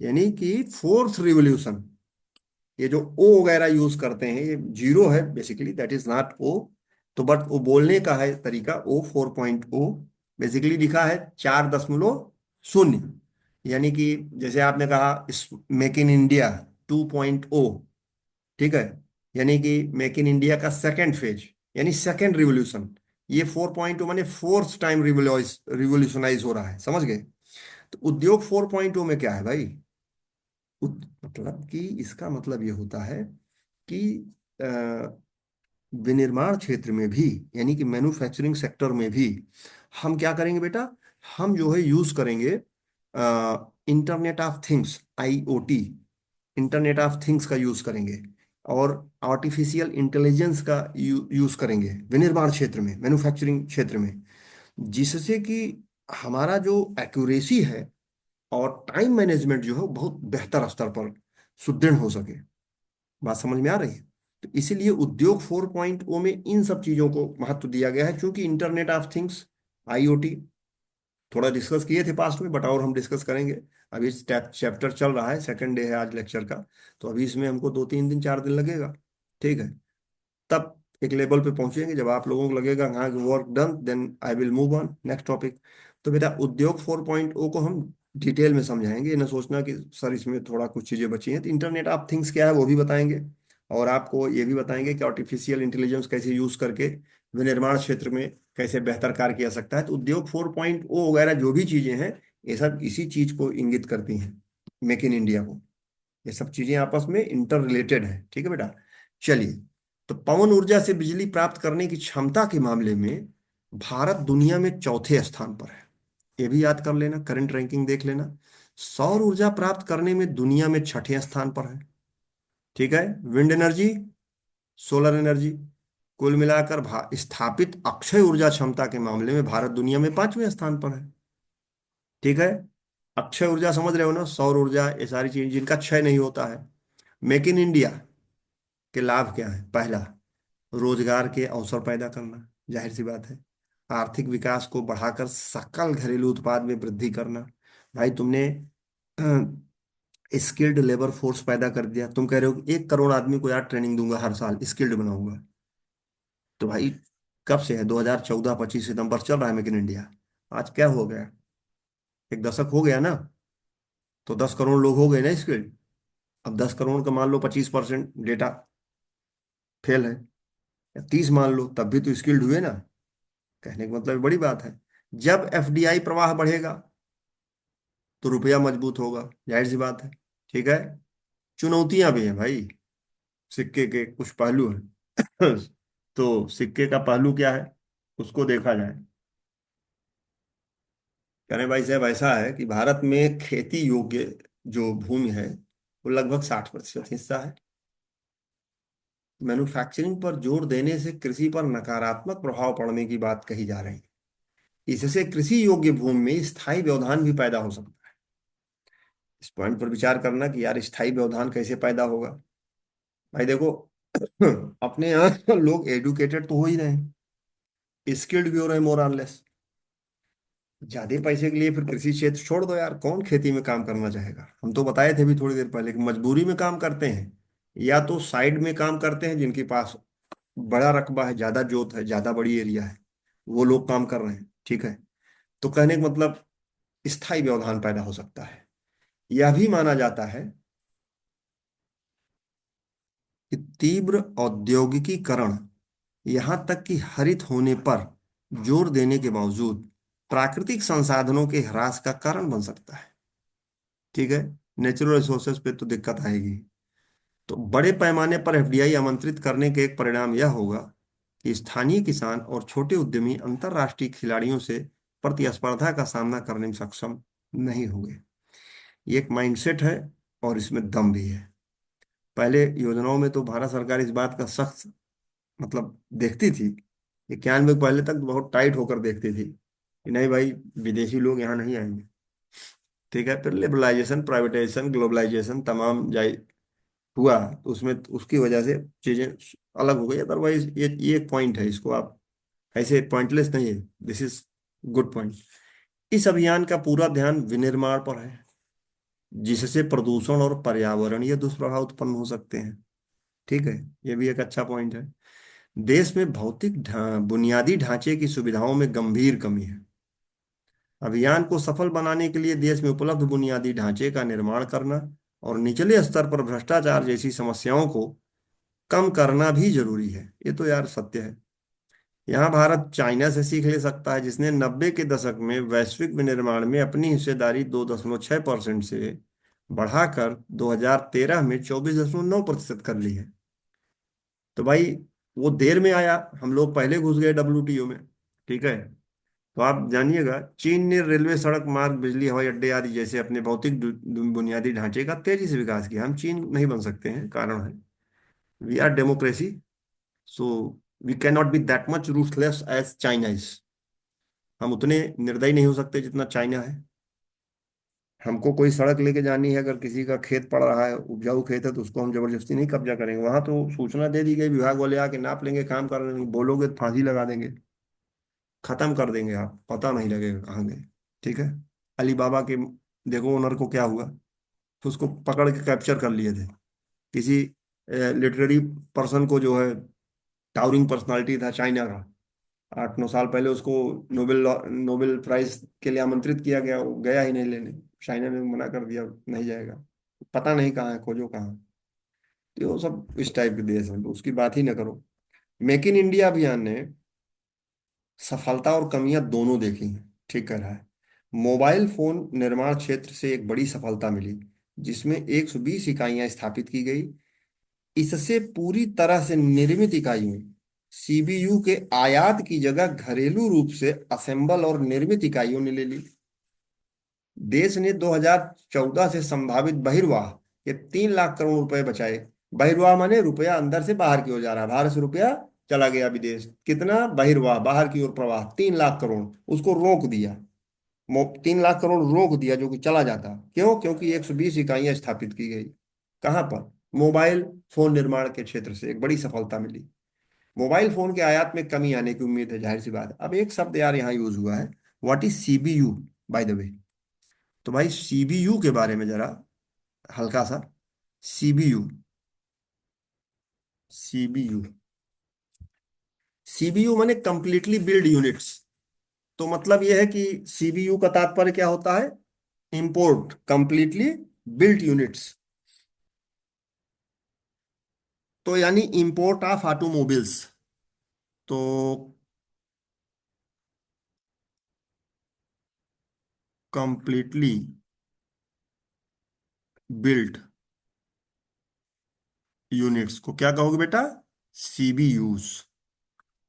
यानी कि फोर्थ रिवोल्यूशन, ये जो ओ वगैरह यूज करते हैं ये जीरो है बेसिकली, दैट इज नॉट ओ। तो बट वो बोलने का है तरीका ओ 4.0। बेसिकली लिखा है 4.0, यानी कि जैसे आपने कहा इस मेक इन इंडिया 2.0, ठीक है, यानी कि मेक इन इंडिया का सेकंड फेज यानी सेकंड रिवोल्यूशन। ये 4.0 माने फोर्थ टाइम रिवोल्यूशनाइज हो रहा है, समझ गए। तो उद्योग 4.0 में क्या है भाई, मतलब कि इसका मतलब ये होता है कि अ, विनिर्माण क्षेत्र में भी, यानी कि मैन्युफैक्चरिंग सेक्टर में भी हम क्या करेंगे बेटा, हम जो है यूज करेंगे internet of things, IoT, internet of things का यूज करेंगे, और आर्टिफिशियल इंटेलिजेंस का यूज करेंगे विनिर्माण क्षेत्र में, मैन्युफैक्चरिंग क्षेत्र में, जिससे कि हमारा जो एक्यूरेसी है और टाइम मैनेजमेंट जो है वो बहुत बेहतर स्तर पर सुदृढ़ हो सके। बात समझ में आ रही है। तो इसीलिए उद्योग 4.0 में इन सब चीजों को महत्व दिया गया है, क्योंकि इंटरनेट ऑफ थिंग्स, आईओटी, थोड़ा डिस्कस किए थे पास्ट में, बट और हम डिस्कस करेंगे। अभी चैप्टर चल रहा है, सेकंड डे है आज लेक्चर का, तो अभी इसमें हमको 2-3 दिन 4 दिन लगेगा, ठीक है। तब एक लेवल पे पहुंचेंगे जब आप लोगों को लगेगा हाँ work done, then I will move on next topic. तो बेटा उद्योग 4.0 को हम डिटेल में समझाएंगे, ये ना सोचना कि सर इसमें थोड़ा कुछ चीजें बची हैं। तो इंटरनेट ऑफ थिंग्स क्या है वो भी बताएंगे, और आपको ये भी बताएंगे कि आर्टिफिशियल इंटेलिजेंस कैसे यूज करके विनिर्माण क्षेत्र में कैसे बेहतर कार्य किया सकता है। तो उद्योग 4.0 वगैरह जो भी चीजें हैं ये सब इसी चीज को इंगित करती हैं, मेक इन इंडिया को। ये सब चीजें आपस में इंटर रिलेटेड है, ठीक है बेटा। चलिए, तो पवन ऊर्जा से बिजली प्राप्त करने की क्षमता के मामले में भारत दुनिया में चौथे स्थान पर है। ये भी याद कर लेना, करंट रैंकिंग देख लेना। सौर ऊर्जा प्राप्त करने में दुनिया में छठे स्थान पर है, ठीक है। विंड एनर्जी, सोलर एनर्जी, कुल मिलाकर स्थापित अक्षय ऊर्जा क्षमता के मामले में भारत दुनिया में पांचवें स्थान पर है, ठीक है। अक्षय ऊर्जा समझ रहे हो ना, सौर ऊर्जा, ये सारी चीज जिनका क्षय नहीं होता है। मेक इन इंडिया के लाभ क्या है, पहला, रोजगार के अवसर पैदा करना, जाहिर सी बात है। आर्थिक विकास को बढ़ाकर सकल घरेलू उत्पाद में वृद्धि करना। भाई तुमने स्किल्ड लेबर फोर्स पैदा कर दिया, तुम कह रहे हो कि 1 करोड़ आदमी को यार ट्रेनिंग दूंगा हर साल, स्किल्ड बनाऊंगा। तो भाई कब से है, 2014 25 सितंबर चल रहा है मेक इन इंडिया। आज क्या हो गया, एक दशक हो गया ना। तो 10 करोड़ लोग हो गए ना स्किल्ड। अब 10 करोड़ का मान लो 25% डेटा फेल है, या 30 मान लो, तब भी तो स्किल्ड हुए ना। कहने का मतलब बड़ी बात है। जब एफडीआई प्रवाह बढ़ेगा तो रुपया मजबूत होगा, जाहिर सी बात है, ठीक है। चुनौतियां भी हैं भाई, सिक्के के कुछ पहलू हैं। तो सिक्के का पहलू क्या है उसको देखा जाए। कहने भाई साहब ऐसा है कि भारत में खेती योग्य जो भूमि है वो लगभग 60% हिस्सा है। मैन्युफैक्चरिंग पर जोर देने से कृषि पर नकारात्मक प्रभाव पड़ने की बात कही जा रही है। इससे कृषि योग्य भूमि में स्थायी व्यवधान भी पैदा हो सकता है। इस पॉइंट पर विचार करना कि यार स्थायी व्यवधान कैसे पैदा होगा। भाई देखो, अपने यहाँ लोग एडुकेटेड तो हो ही रहे हैं, स्किल्ड भी हो रहे हैं मोर और लेस। ज्यादा पैसे के लिए फिर कृषि क्षेत्र छोड़ दो यार, कौन खेती में काम करना चाहेगा। हम तो बताए थे भी थोड़ी देर पहले कि मजबूरी में काम करते हैं, या तो साइड में काम करते हैं जिनके पास बड़ा रकबा है, ज्यादा जोत है, ज्यादा बड़ी एरिया है, वो लोग काम कर रहे हैं, ठीक है। तो कहने का मतलब स्थायी व्यवधान पैदा हो सकता है। यह भी माना जाता है कि तीव्र औद्योगिकीकरण, यहां तक कि हरित होने पर जोर देने के बावजूद प्राकृतिक संसाधनों के ह्रास का कारण बन सकता है, ठीक है। नेचुरल रिसोर्सेज पे तो दिक्कत आएगी। तो बड़े पैमाने पर एफडीआई आमंत्रित करने के एक परिणाम यह होगा कि स्थानीय किसान और छोटे उद्यमी अंतर्राष्ट्रीय खिलाड़ियों से प्रतिस्पर्धा का सामना करने में सक्षम नहीं होंगे। ये एक माइंडसेट है और इसमें दम भी है। पहले योजनाओं में तो भारत सरकार इस बात का सख्त मतलब देखती थी 91 पहले तक तो बहुत टाइट होकर देखती थी कि नहीं भाई, विदेशी लोग यहाँ नहीं आएंगे। ठीक है, फिर लिबरलाइजेशन, प्राइवेटाइजेशन, ग्लोबलाइजेशन तमाम जाय हुआ, तो उसमें उसकी वजह से चीजें अलग हो गई। अदरवाइज ये एक पॉइंट है, इसको आप ऐसे पॉइंटलेस नहीं है, दिस इज गुड पॉइंट। इस अभियान का पूरा ध्यान विनिर्माण पर है, जिससे प्रदूषण और पर्यावरणीय दुष्प्रभाव उत्पन्न हो सकते हैं। ठीक है, ये भी एक अच्छा पॉइंट है। देश में भौतिक बुनियादी ढांचे की सुविधाओं में गंभीर कमी है। अभियान को सफल बनाने के लिए देश में उपलब्ध बुनियादी ढांचे का निर्माण करना और निचले स्तर पर भ्रष्टाचार जैसी समस्याओं को कम करना भी जरूरी है। ये तो यार सत्य है। यहाँ भारत चाइना से सीख ले सकता है, जिसने 90 के दशक में वैश्विक विनिर्माण में अपनी हिस्सेदारी 2.6% से बढ़ाकर 2013 में 24.9% कर ली है। तो भाई, वो देर में आया, हम लोग पहले घुस गए WTO में। ठीक है, तो आप जानिएगा, चीन ने रेलवे, सड़क मार्ग, बिजली, हवाई अड्डे आदि जैसे अपने भौतिक बुनियादी ढांचे का तेजी से विकास किया। हम चीन नहीं बन सकते हैं, कारण है we are democracy, so we can not be that much ruthless as China is. हम उतने निर्दयी नहीं हो सकते जितना चाइना है। हमको कोई सड़क लेके जानी है, अगर किसी का खेत पड़ रहा है, उपजाऊ खेत है, तो उसको हम जबरदस्ती नहीं कब्जा करेंगे। वहां तो सूचना दे दी गई, विभाग वाले आके नाप लेंगे, काम कर लेंगे, बोलोगे तो फांसी लगा देंगे, खत्म कर देंगे, आप पता नहीं लगेगा कहाँ गए। ठीक है, अलीबाबा के देखो ओनर को क्या हुआ, तो उसको पकड़ के कैप्चर कर लिए थे। किसी लिटरेरी पर्सन को, जो है टावरिंग पर्सनालिटी था चाइना का, 8-9 साल पहले उसको नोबेल प्राइज के लिए आमंत्रित किया गया, वो गया ही नहीं लेने। चाइना ने मना कर दिया, नहीं जाएगा, पता नहीं कहाँ है, खोजो कहाँ। तो वो सब इस टाइप के देश हैं, तो उसकी बात ही ना करो। मेक इन इंडिया अभियान ने सफलता और कमियां दोनों देखी हैं। ठीक कर रहा है। मोबाइल फोन निर्माण क्षेत्र से एक बड़ी सफलता मिली, जिसमें 120 इकाइयां स्थापित की गई। इससे पूरी तरह से निर्मित इकाइयों, CBU के आयात की जगह घरेलू रूप से असेंबल और निर्मित इकाइयों ने ले ली। देश ने 2014 से संभावित बहिर्वाह के 3 लाख करोड़ रुपए बचाए। बहिर्वाह माने रुपया अंदर से बाहर की ओर जा रहा है, भारत से रुपया चला गया विदेश, कितना बहिर्वाह, बाहर की ओर प्रवाह, 3 लाख करोड़, उसको रोक दिया। 3 लाख करोड़ रोक दिया, जो कि चला जाता। क्यों? क्योंकि 120 इकाइयां स्थापित की गई। कहाँ पर? मोबाइल फोन निर्माण के क्षेत्र से एक बड़ी सफलता मिली। मोबाइल फोन के आयात में कमी आने की उम्मीद है, जाहिर सी बात है। अब एक शब्द यार यहाँ यूज हुआ है, what is CBU, by the way. तो भाई CBU के बारे में जरा हल्का सा। सीबीयू, सीबीयू, सीबीयू माने कंप्लीटली बिल्ड यूनिट्स। तो मतलब यह है कि CBU का तात्पर्य क्या होता है? Import completely built units. तो यानी इंपोर्ट ऑफ ऑटोमोबाइल्स। तो कंप्लीटली बिल्ट यूनिट्स को क्या कहोगे बेटा? CBUs।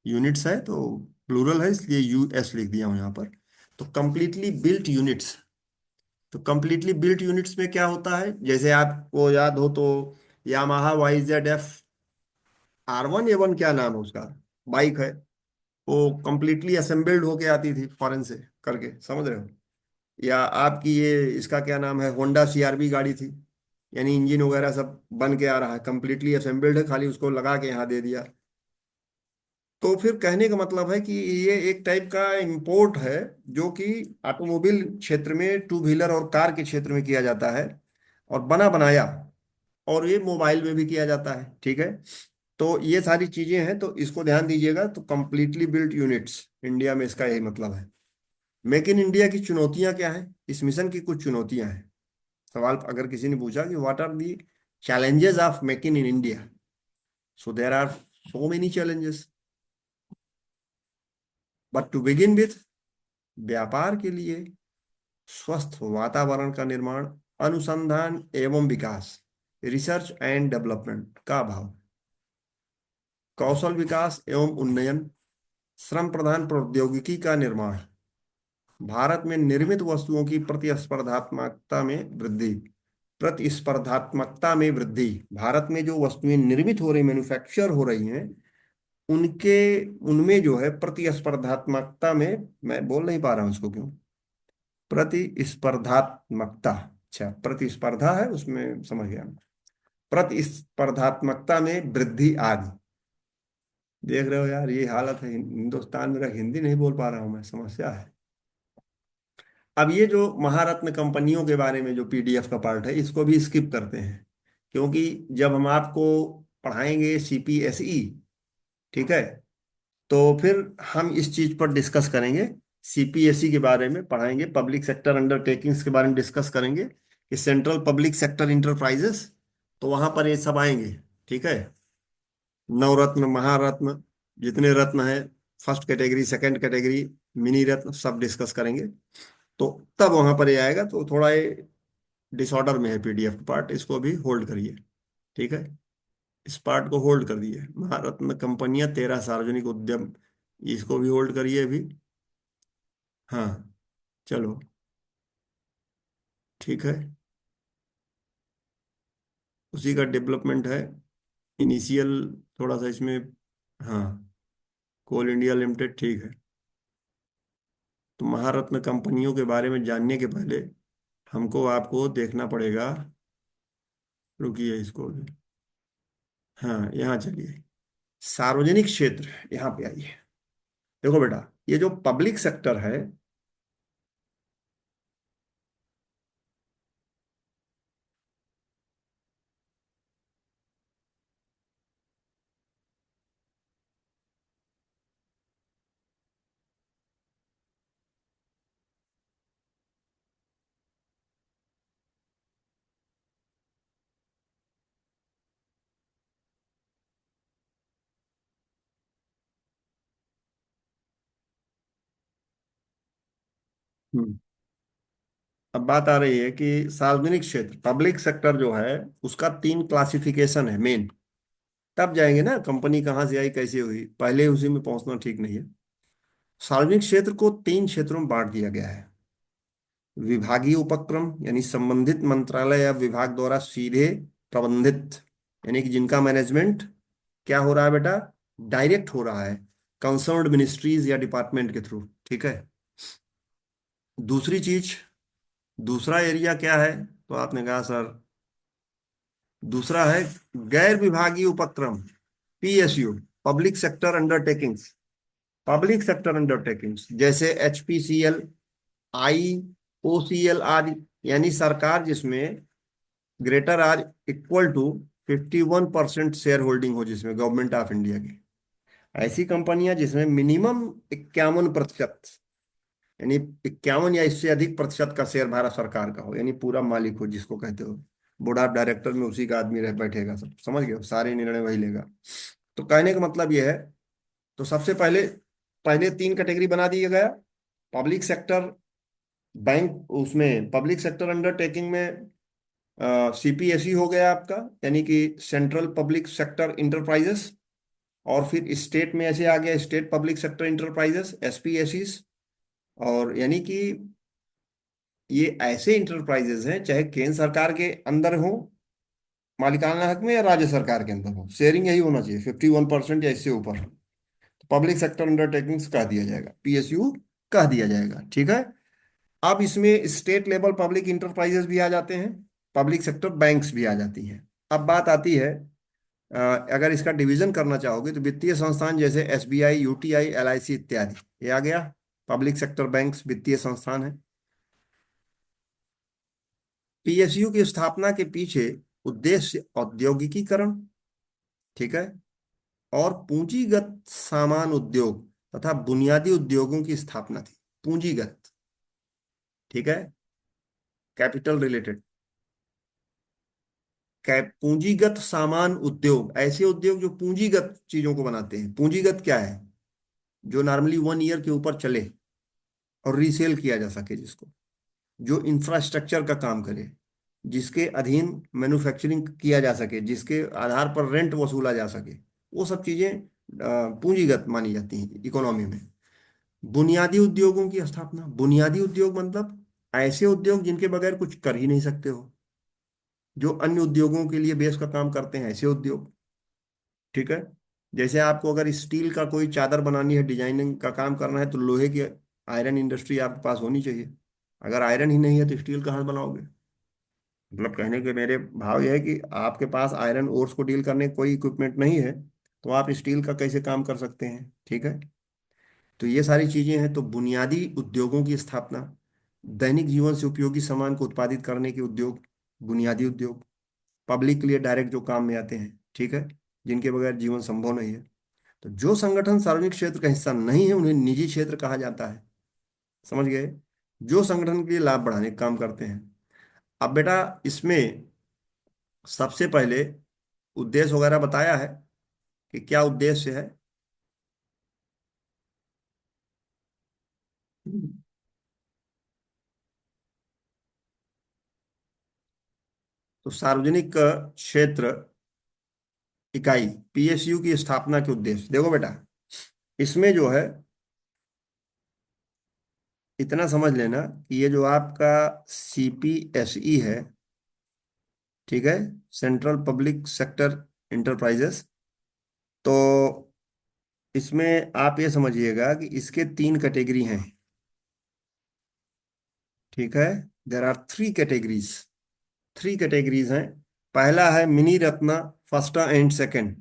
यूनिट्स है तो प्लूरल है, इसलिए US लिख दिया हूं यहां पर। तो कंप्लीटली बिल्ट यूनिट्स। तो कंप्लीटली बिल्ट यूनिट्स में क्या होता है, जैसे आपको याद हो तो यामाहा YZF-R1A1, क्या नाम है उसका, बाइक है, वो कंप्लीटली असेंबल्ड होके आती थी फॉरेन से करके, समझ रहे हो? या आपकी ये, इसका क्या नाम है, होंडा CRV गाड़ी थी, यानी इंजन वगैरह सब बन के आ रहा है, कंप्लीटली असेंबल्ड है, खाली उसको लगा के यहाँ दे दिया। तो फिर कहने का मतलब है कि ये एक टाइप का इंपोर्ट है, जो कि ऑटोमोबाइल क्षेत्र में, टू व्हीलर और कार के क्षेत्र में किया जाता है, और बना बनाया। और ये मोबाइल में भी किया जाता है। ठीक है, तो ये सारी चीजें हैं, तो इसको ध्यान दीजिएगा। तो कंप्लीटली बिल्ट यूनिट्स इंडिया में, इसका यही मतलब है। मेक इन इंडिया की चुनौतियां क्या हैं? इस मिशन की कुछ चुनौतियां हैं। सवाल अगर किसी ने पूछा कि what are the challenges of make in India, so there are so many challenges, but to begin with, व्यापार के लिए स्वस्थ वातावरण का निर्माण, अनुसंधान एवं विकास, रिसर्च एंड डेवलपमेंट का अभाव, कौशल विकास एवं उन्नयन, श्रम प्रधान प्रौद्योगिकी का निर्माण, भारत में निर्मित वस्तुओं की प्रतिस्पर्धात्मकता में वृद्धि। भारत में जो वस्तुएं निर्मित हो रही, मैन्युफैक्चर हो रही हैं, उनके उनमें जो है प्रतिस्पर्धात्मकता में, मैं बोल नहीं पा रहा हूँ उसको क्यों, प्रतिस्पर्धात्मकता, अच्छा प्रतिस्पर्धा है उसमें, समझ गया। प्रतिस्पर्धात्मकता में वृद्धि आ गई। देख रहे हो यार, ये हालत है हिंदुस्तान में, हिंदी नहीं बोल पा रहा हूं मैं, समस्या है। अब ये जो महारत्न कंपनियों के बारे में जो पीडीएफ का पार्ट है, इसको भी स्किप करते हैं, क्योंकि जब हम आपको पढ़ाएंगे सीपीएसई, ठीक है, तो फिर हम इस चीज पर डिस्कस करेंगे। सीपीएसई के बारे में पढ़ाएंगे, पब्लिक सेक्टर अंडरटेकिंग्स के बारे में डिस्कस करेंगे, कि सेंट्रल पब्लिक सेक्टर इंटरप्राइजेस, तो वहां पर ये सब आएंगे। ठीक है, नवरत्न, महारत्न, जितने रत्न है, first category, second category, Miniratna, सब डिस्कस करेंगे। तो तब वहां पर ये आएगा। तो थोड़ा ये डिसऑर्डर में है पीडीएफ पार्ट, इसको भी होल्ड करिए। ठीक है, इस पार्ट को होल्ड कर दिए। महारत्न कंपनियां, 13 सार्वजनिक उद्यम, इसको भी होल्ड करिए अभी। हाँ, चलो, ठीक है, उसी का डेवलपमेंट है, इनिशियल थोड़ा सा इसमें। हाँ, कोल इंडिया लिमिटेड, ठीक है। तो महारत्न कंपनियों के बारे में जानने के पहले हमको आपको देखना पड़ेगा, रुकिए इसको भी। हाँ, यहाँ चलिए, सार्वजनिक क्षेत्र, यहाँ पे आइए। देखो बेटा, ये जो पब्लिक सेक्टर है, हम्म, अब बात आ रही है कि सार्वजनिक क्षेत्र, पब्लिक सेक्टर जो है, उसका 3 क्लासिफिकेशन है मेन। तब जाएंगे ना कंपनी कहाँ से आई, कैसे हुई, पहले उसी में पहुंचना ठीक नहीं है। सार्वजनिक क्षेत्र को 3 क्षेत्रों में बांट दिया गया है। विभागीय उपक्रम, यानी संबंधित मंत्रालय या विभाग द्वारा सीधे प्रबंधित, यानी कि जिनका मैनेजमेंट क्या हो रहा है बेटा, डायरेक्ट हो रहा है कंसर्न्ड मिनिस्ट्रीज या डिपार्टमेंट के थ्रू। ठीक है। दूसरी चीज, दूसरा एरिया क्या है, तो आपने कहा सर, दूसरा है गैर विभागीय उपक्रम, PSU, public sector undertakings. Public sector undertakings जैसे एचपीसीएल, आईओसीएल आदि, यानी सरकार जिसमें greater or equal to 51% share holding हो, जिसमें गवर्नमेंट ऑफ इंडिया की, ऐसी कंपनियां जिसमें मिनिमम 51%, यानी 51 या इससे अधिक प्रतिशत का शेयर भारत सरकार का हो, यानी पूरा मालिक हो, जिसको कहते हो बोर्ड ऑफ डायरेक्टर में उसी का आदमी रह बैठेगा, सब समझ गए हो? सारे निर्णय वही लेगा। तो कहने का मतलब यह है, तो सबसे पहले पहले 3 कैटेगरी बना दिया गया। पब्लिक सेक्टर बैंक, उसमें पब्लिक सेक्टर अंडरटेकिंग में सीपीएसई हो गया आपका, यानी कि सेंट्रल पब्लिक सेक्टर इंटरप्राइजेस। और फिर स्टेट में ऐसे आ गया, स्टेट पब्लिक सेक्टर इंटरप्राइजेस, एसपीएसईस। और यानी कि ये ऐसे इंटरप्राइजेस हैं, चाहे केंद्र सरकार के अंदर हो मालिकाना हक में, या राज्य सरकार के अंदर हो, शेयरिंग यही होना चाहिए 51% या इससे ऊपर। तो पब्लिक सेक्टर अंडरटेकिंग्स कह दिया जाएगा, पीएसयू कह दिया जाएगा। ठीक है। अब इसमें स्टेट लेवल पब्लिक इंटरप्राइजेस भी आ जाते हैं, पब्लिक सेक्टर बैंक्स भी आ जाती हैं। अब बात आती है, अगर इसका डिवीजन करना चाहोगे तो वित्तीय संस्थान जैसे एसबीआई, यूटीआई, एलआईसी इत्यादि, ये आ गया पब्लिक सेक्टर बैंक्स, वित्तीय संस्थान है। पीएसयू की स्थापना के पीछे उद्देश्य औद्योगिकीकरण, ठीक है, और पूंजीगत सामान उद्योग तथा बुनियादी उद्योगों की स्थापना थी। पूंजीगत, ठीक है, कैपिटल रिलेटेड। पूंजीगत सामान उद्योग, ऐसे उद्योग जो पूंजीगत चीजों को बनाते हैं। पूंजीगत क्या है, जो नॉर्मली 1 ईयर के ऊपर चले और रीसेल किया जा सके, जिसको, जो इंफ्रास्ट्रक्चर का काम करे, जिसके अधीन मैन्युफैक्चरिंग किया जा सके, जिसके आधार पर रेंट वसूला जा सके, वो सब चीजें पूंजीगत मानी जाती हैं इकोनॉमी में। बुनियादी उद्योगों की स्थापना, बुनियादी उद्योग मतलब ऐसे उद्योग जिनके बगैर कुछ कर ही नहीं सकते हो, जो अन्य उद्योगों के लिए बेस का काम करते हैं, ऐसे उद्योग। ठीक है। जैसे आपको अगर स्टील का कोई चादर बनानी है, डिजाइनिंग का काम करना है, तो लोहे की आयरन इंडस्ट्री आपके पास होनी चाहिए। अगर आयरन ही नहीं है तो स्टील कहाँ से बनाओगे? मतलब कहने के मेरे भाव यह है कि आपके पास आयरन ओर्स को डील करने का कोई इक्विपमेंट नहीं है, तो आप स्टील का कैसे काम कर सकते हैं? ठीक है। तो ये सारी चीजें हैं। तो बुनियादी उद्योगों की स्थापना, दैनिक जीवन से उपयोगी सामान को उत्पादित करने के उद्योग, बुनियादी उद्योग, पब्लिक के लिए डायरेक्ट जो काम में आते हैं, ठीक है, जिनके बगैर जीवन संभव नहीं है। तो जो संगठन सार्वजनिक क्षेत्र का हिस्सा नहीं है उन्हें निजी क्षेत्र कहा जाता है। समझ गए? जो संगठन के लिए लाभ बढ़ाने का काम करते हैं। अब बेटा इसमें सबसे पहले उद्देश्य वगैरह बताया है कि क्या उद्देश्य है। तो सार्वजनिक क्षेत्र इकाई, पीएसयू की स्थापना के उद्देश्य देखो बेटा, इसमें जो है इतना समझ लेना कि ये जो आपका सीपीएसई है, ठीक है, सेंट्रल पब्लिक सेक्टर इंटरप्राइजेस, तो इसमें आप ये समझिएगा कि इसके तीन कैटेगरी हैं। ठीक है, there are three categories. Three categories हैं। पहला है mini ratna, first and second.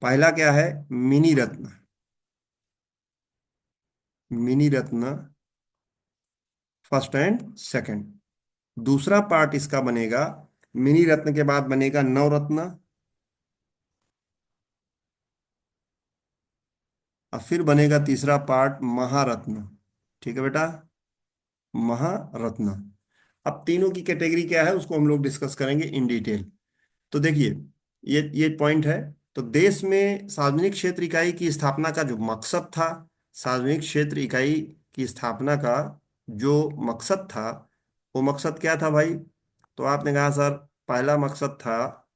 पहला क्या है? Mini ratna. Mini ratna first and second. दूसरा पार्ट इसका बनेगा, मिनी रत्न के बाद बनेगा नवरत्न, और फिर बनेगा तीसरा पार्ट महारत्न। ठीक है बेटा, महारत्न। अब तीनों की कैटेगरी क्या है उसको हम लोग डिस्कस करेंगे इन डिटेल। तो देखिए, ये पॉइंट है। तो देश में सार्वजनिक क्षेत्र इकाई की स्थापना का जो मकसद था, सार्वजनिक क्षेत्र इकाई की स्थापना का जो मकसद था, वो मकसद क्या था भाई? तो आपने कहा सर पहला मकसद था,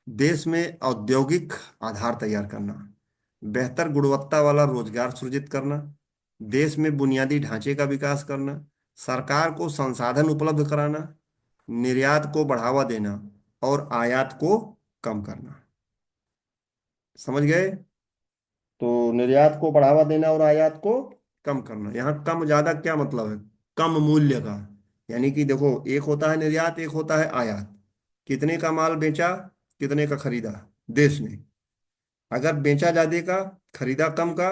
देश में औद्योगिक आधार तैयार करना, बेहतर गुणवत्ता वाला रोजगार सृजित करना, देश में बुनियादी ढांचे का विकास करना, सरकार को संसाधन उपलब्ध कराना, निर्यात को बढ़ावा देना, और आयात को कम करना। समझ गए? तो निर्यात को बढ़ावा देना और आयात को कम करना। यहाँ कम ज्यादा क्या मतलब है? कम मूल्य का। यानी कि देखो, एक होता है निर्यात, एक होता है आयात। कितने का माल बेचा, कितने का खरीदा देश ने। अगर बेचा ज्यादा का, खरीदा कम का,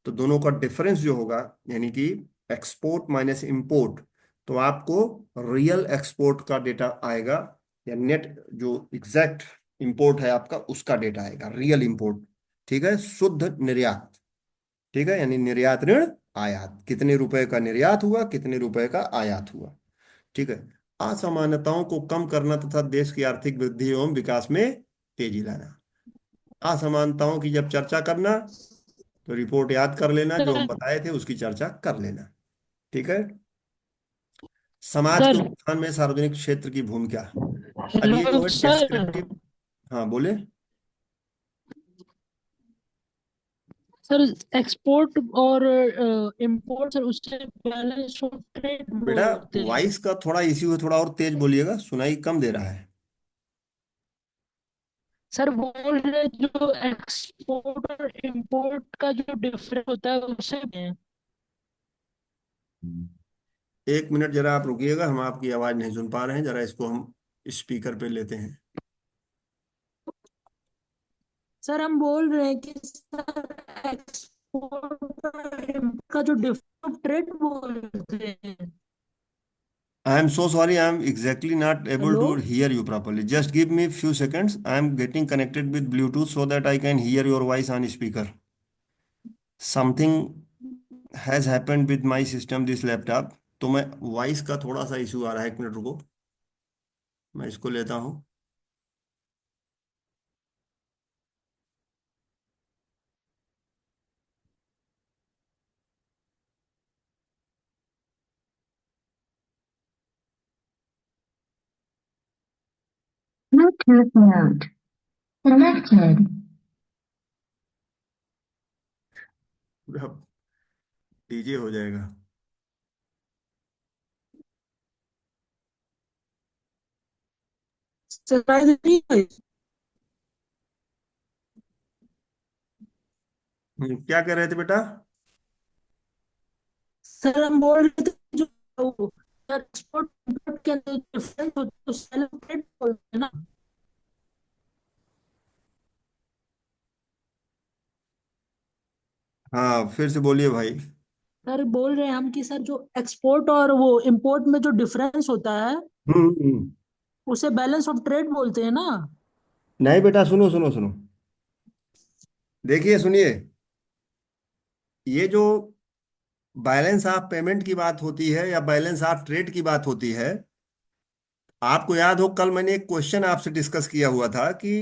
तो दोनों का डिफरेंस जो होगा, यानी कि एक्सपोर्ट माइनस इंपोर्ट, तो आपको रियल एक्सपोर्ट का डेटा आएगा, या नेट जो एग्जैक्ट इंपोर्ट है आपका उसका डेटा आएगा, रियल इंपोर्ट। ठीक है, शुद्ध निर्यात। ठीक है, यानी निर्यात ऋण आयात, कितने रुपए का निर्यात हुआ, कितने रुपए का आयात हुआ। ठीक है। असमानताओं को कम करना तथा देश की आर्थिक वृद्धि एवं विकास में तेजी लाना। असमानताओं की जब चर्चा करना, तो रिपोर्ट याद कर लेना, जो हम सर। बताए थे उसकी चर्चा कर लेना। ठीक है। समाज के सर। उत्थान में सार्वजनिक क्षेत्र की भूमिका। अब ये हेलो जो है सर। डेस्क्रिप्टिव। हाँ बोले। सर, एक्सपोर्ट और इंपोर्ट, सर उससे पहले इसको ट्रेड बेटा बोलते हैं। वॉइस का थोड़ा इश्यू है, थोड़ा और तेज बोलिएगा, सुनाई कम दे रहा है। सर बोल रहे जो एक्सपोर्ट और इंपोर्ट का जो डिफरेंस होता है उसे हैं। एक मिनट जरा आप रुकिएगा, हम आपकी आवाज नहीं सुन पा रहे हैं, जरा इसको हम स्पीकर पे लेते हैं। सर हम बोल रहे हैं कि सर एक्सपोर्ट और import का जो डिफरेंस ट्रेड बोलते हैं। I am so sorry, I am exactly not able hello. To hear you properly, just give me few seconds, I am getting connected with bluetooth so that I can hear your voice on speaker. Something has happened with my system this laptop. तो मैं voice का थोड़ा सा issue आ रहा है, एक minute रुको, मैं इसको लेता हूँ। Bluetooth mode connected। पूरा डीजे हो जाएगा। सर क्या कह रहे थे बेटा? सर हम बोल रहे थे जो एक्सपोर्ट इंपोर्ट के अंदर डिफरेंस होता है उसे ट्रेड बोलते हैं ना। हाँ, फिर से बोलिए भाई। सर बोल रहे हैं हम कि सर जो एक्सपोर्ट और वो इंपोर्ट में जो डिफरेंस होता है हम्म। उसे बैलेंस ऑफ ट्रेड बोलते हैं ना। नहीं बेटा, सुनो सुनो सुनो, देखिए सुनिए। ये जो बैलेंस ऑफ पेमेंट की बात होती है या बैलेंस ऑफ ट्रेड की बात होती है, आपको याद हो कल मैंने एक क्वेश्चन आपसे डिस्कस किया हुआ था कि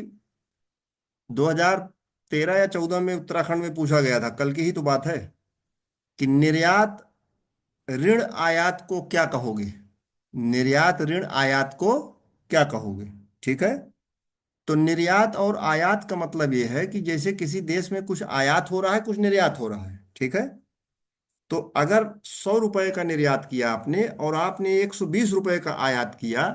2013 या 14 में उत्तराखंड में पूछा गया था, कल की ही तो बात है, कि निर्यात ऋण आयात को क्या कहोगे? निर्यात ऋण आयात को क्या कहोगे? ठीक है। तो निर्यात और आयात का मतलब यह है कि जैसे किसी देश में कुछ आयात हो रहा है, कुछ निर्यात हो रहा है, ठीक है। तो अगर 100 रुपए का निर्यात किया आपने और आपने 120 रुपए का आयात किया,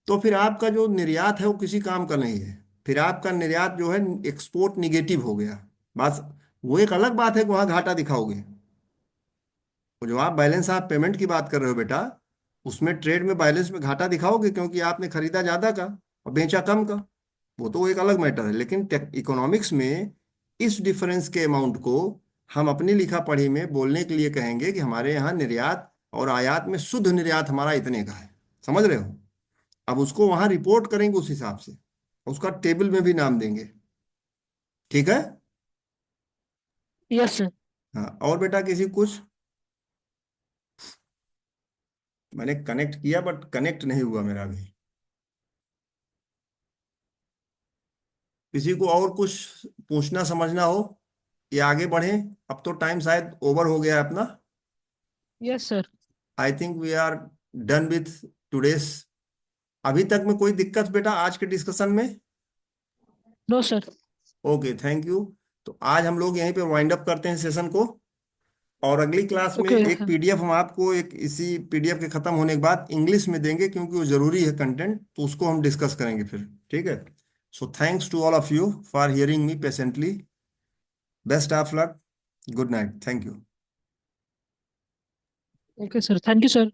तो फिर आपका जो निर्यात है वो किसी काम का नहीं है। फिर आपका निर्यात जो है एक्सपोर्ट निगेटिव हो गया। बस वो एक अलग बात है कि वहां घाटा दिखाओगे। वो जो आप बैलेंस ऑफ पेमेंट की बात कर रहे हो बेटा, उसमें ट्रेड में बैलेंस में घाटा दिखाओगे क्योंकि आपने खरीदा ज्यादा का और बेचा कम का। वो तो एक अलग मैटर है, लेकिन इकोनॉमिक्स में इस डिफरेंस के अमाउंट को हम अपनी लिखा पढ़ी में बोलने के लिए कहेंगे कि हमारे यहाँ निर्यात और आयात में शुद्ध निर्यात हमारा इतने का है। समझ रहे हो? अब उसको वहां रिपोर्ट करेंगे उस हिसाब से, उसका टेबल में भी नाम देंगे। ठीक है। Yes sir. हाँ, और बेटा किसी कुछ? मैंने कनेक्ट किया बट कनेक्ट नहीं हुआ मेरा भी। किसी को और कुछ पूछना समझना हो या आगे बढ़े? अब तो टाइम शायद ओवर हो गया है अपना। Yes sir. I think we are done with today's. अभी तक में कोई दिक्कत बेटा आज के डिस्कशन में? No sir. Okay, thank you. तो आज हम लोग यहीं पे वाइंड अप करते हैं सेशन को, और अगली क्लास में ओके एक सर। पीडीएफ हम आपको एक इसी पीडीएफ के खत्म होने के बाद इंग्लिश में देंगे, क्योंकि वो जरूरी है कंटेंट, तो उसको हम डिस्कस करेंगे फिर। ठीक है। So thanks to all of you for hearing me patiently. Best of luck. Good night. Thank you. Okay sir, thank you sir.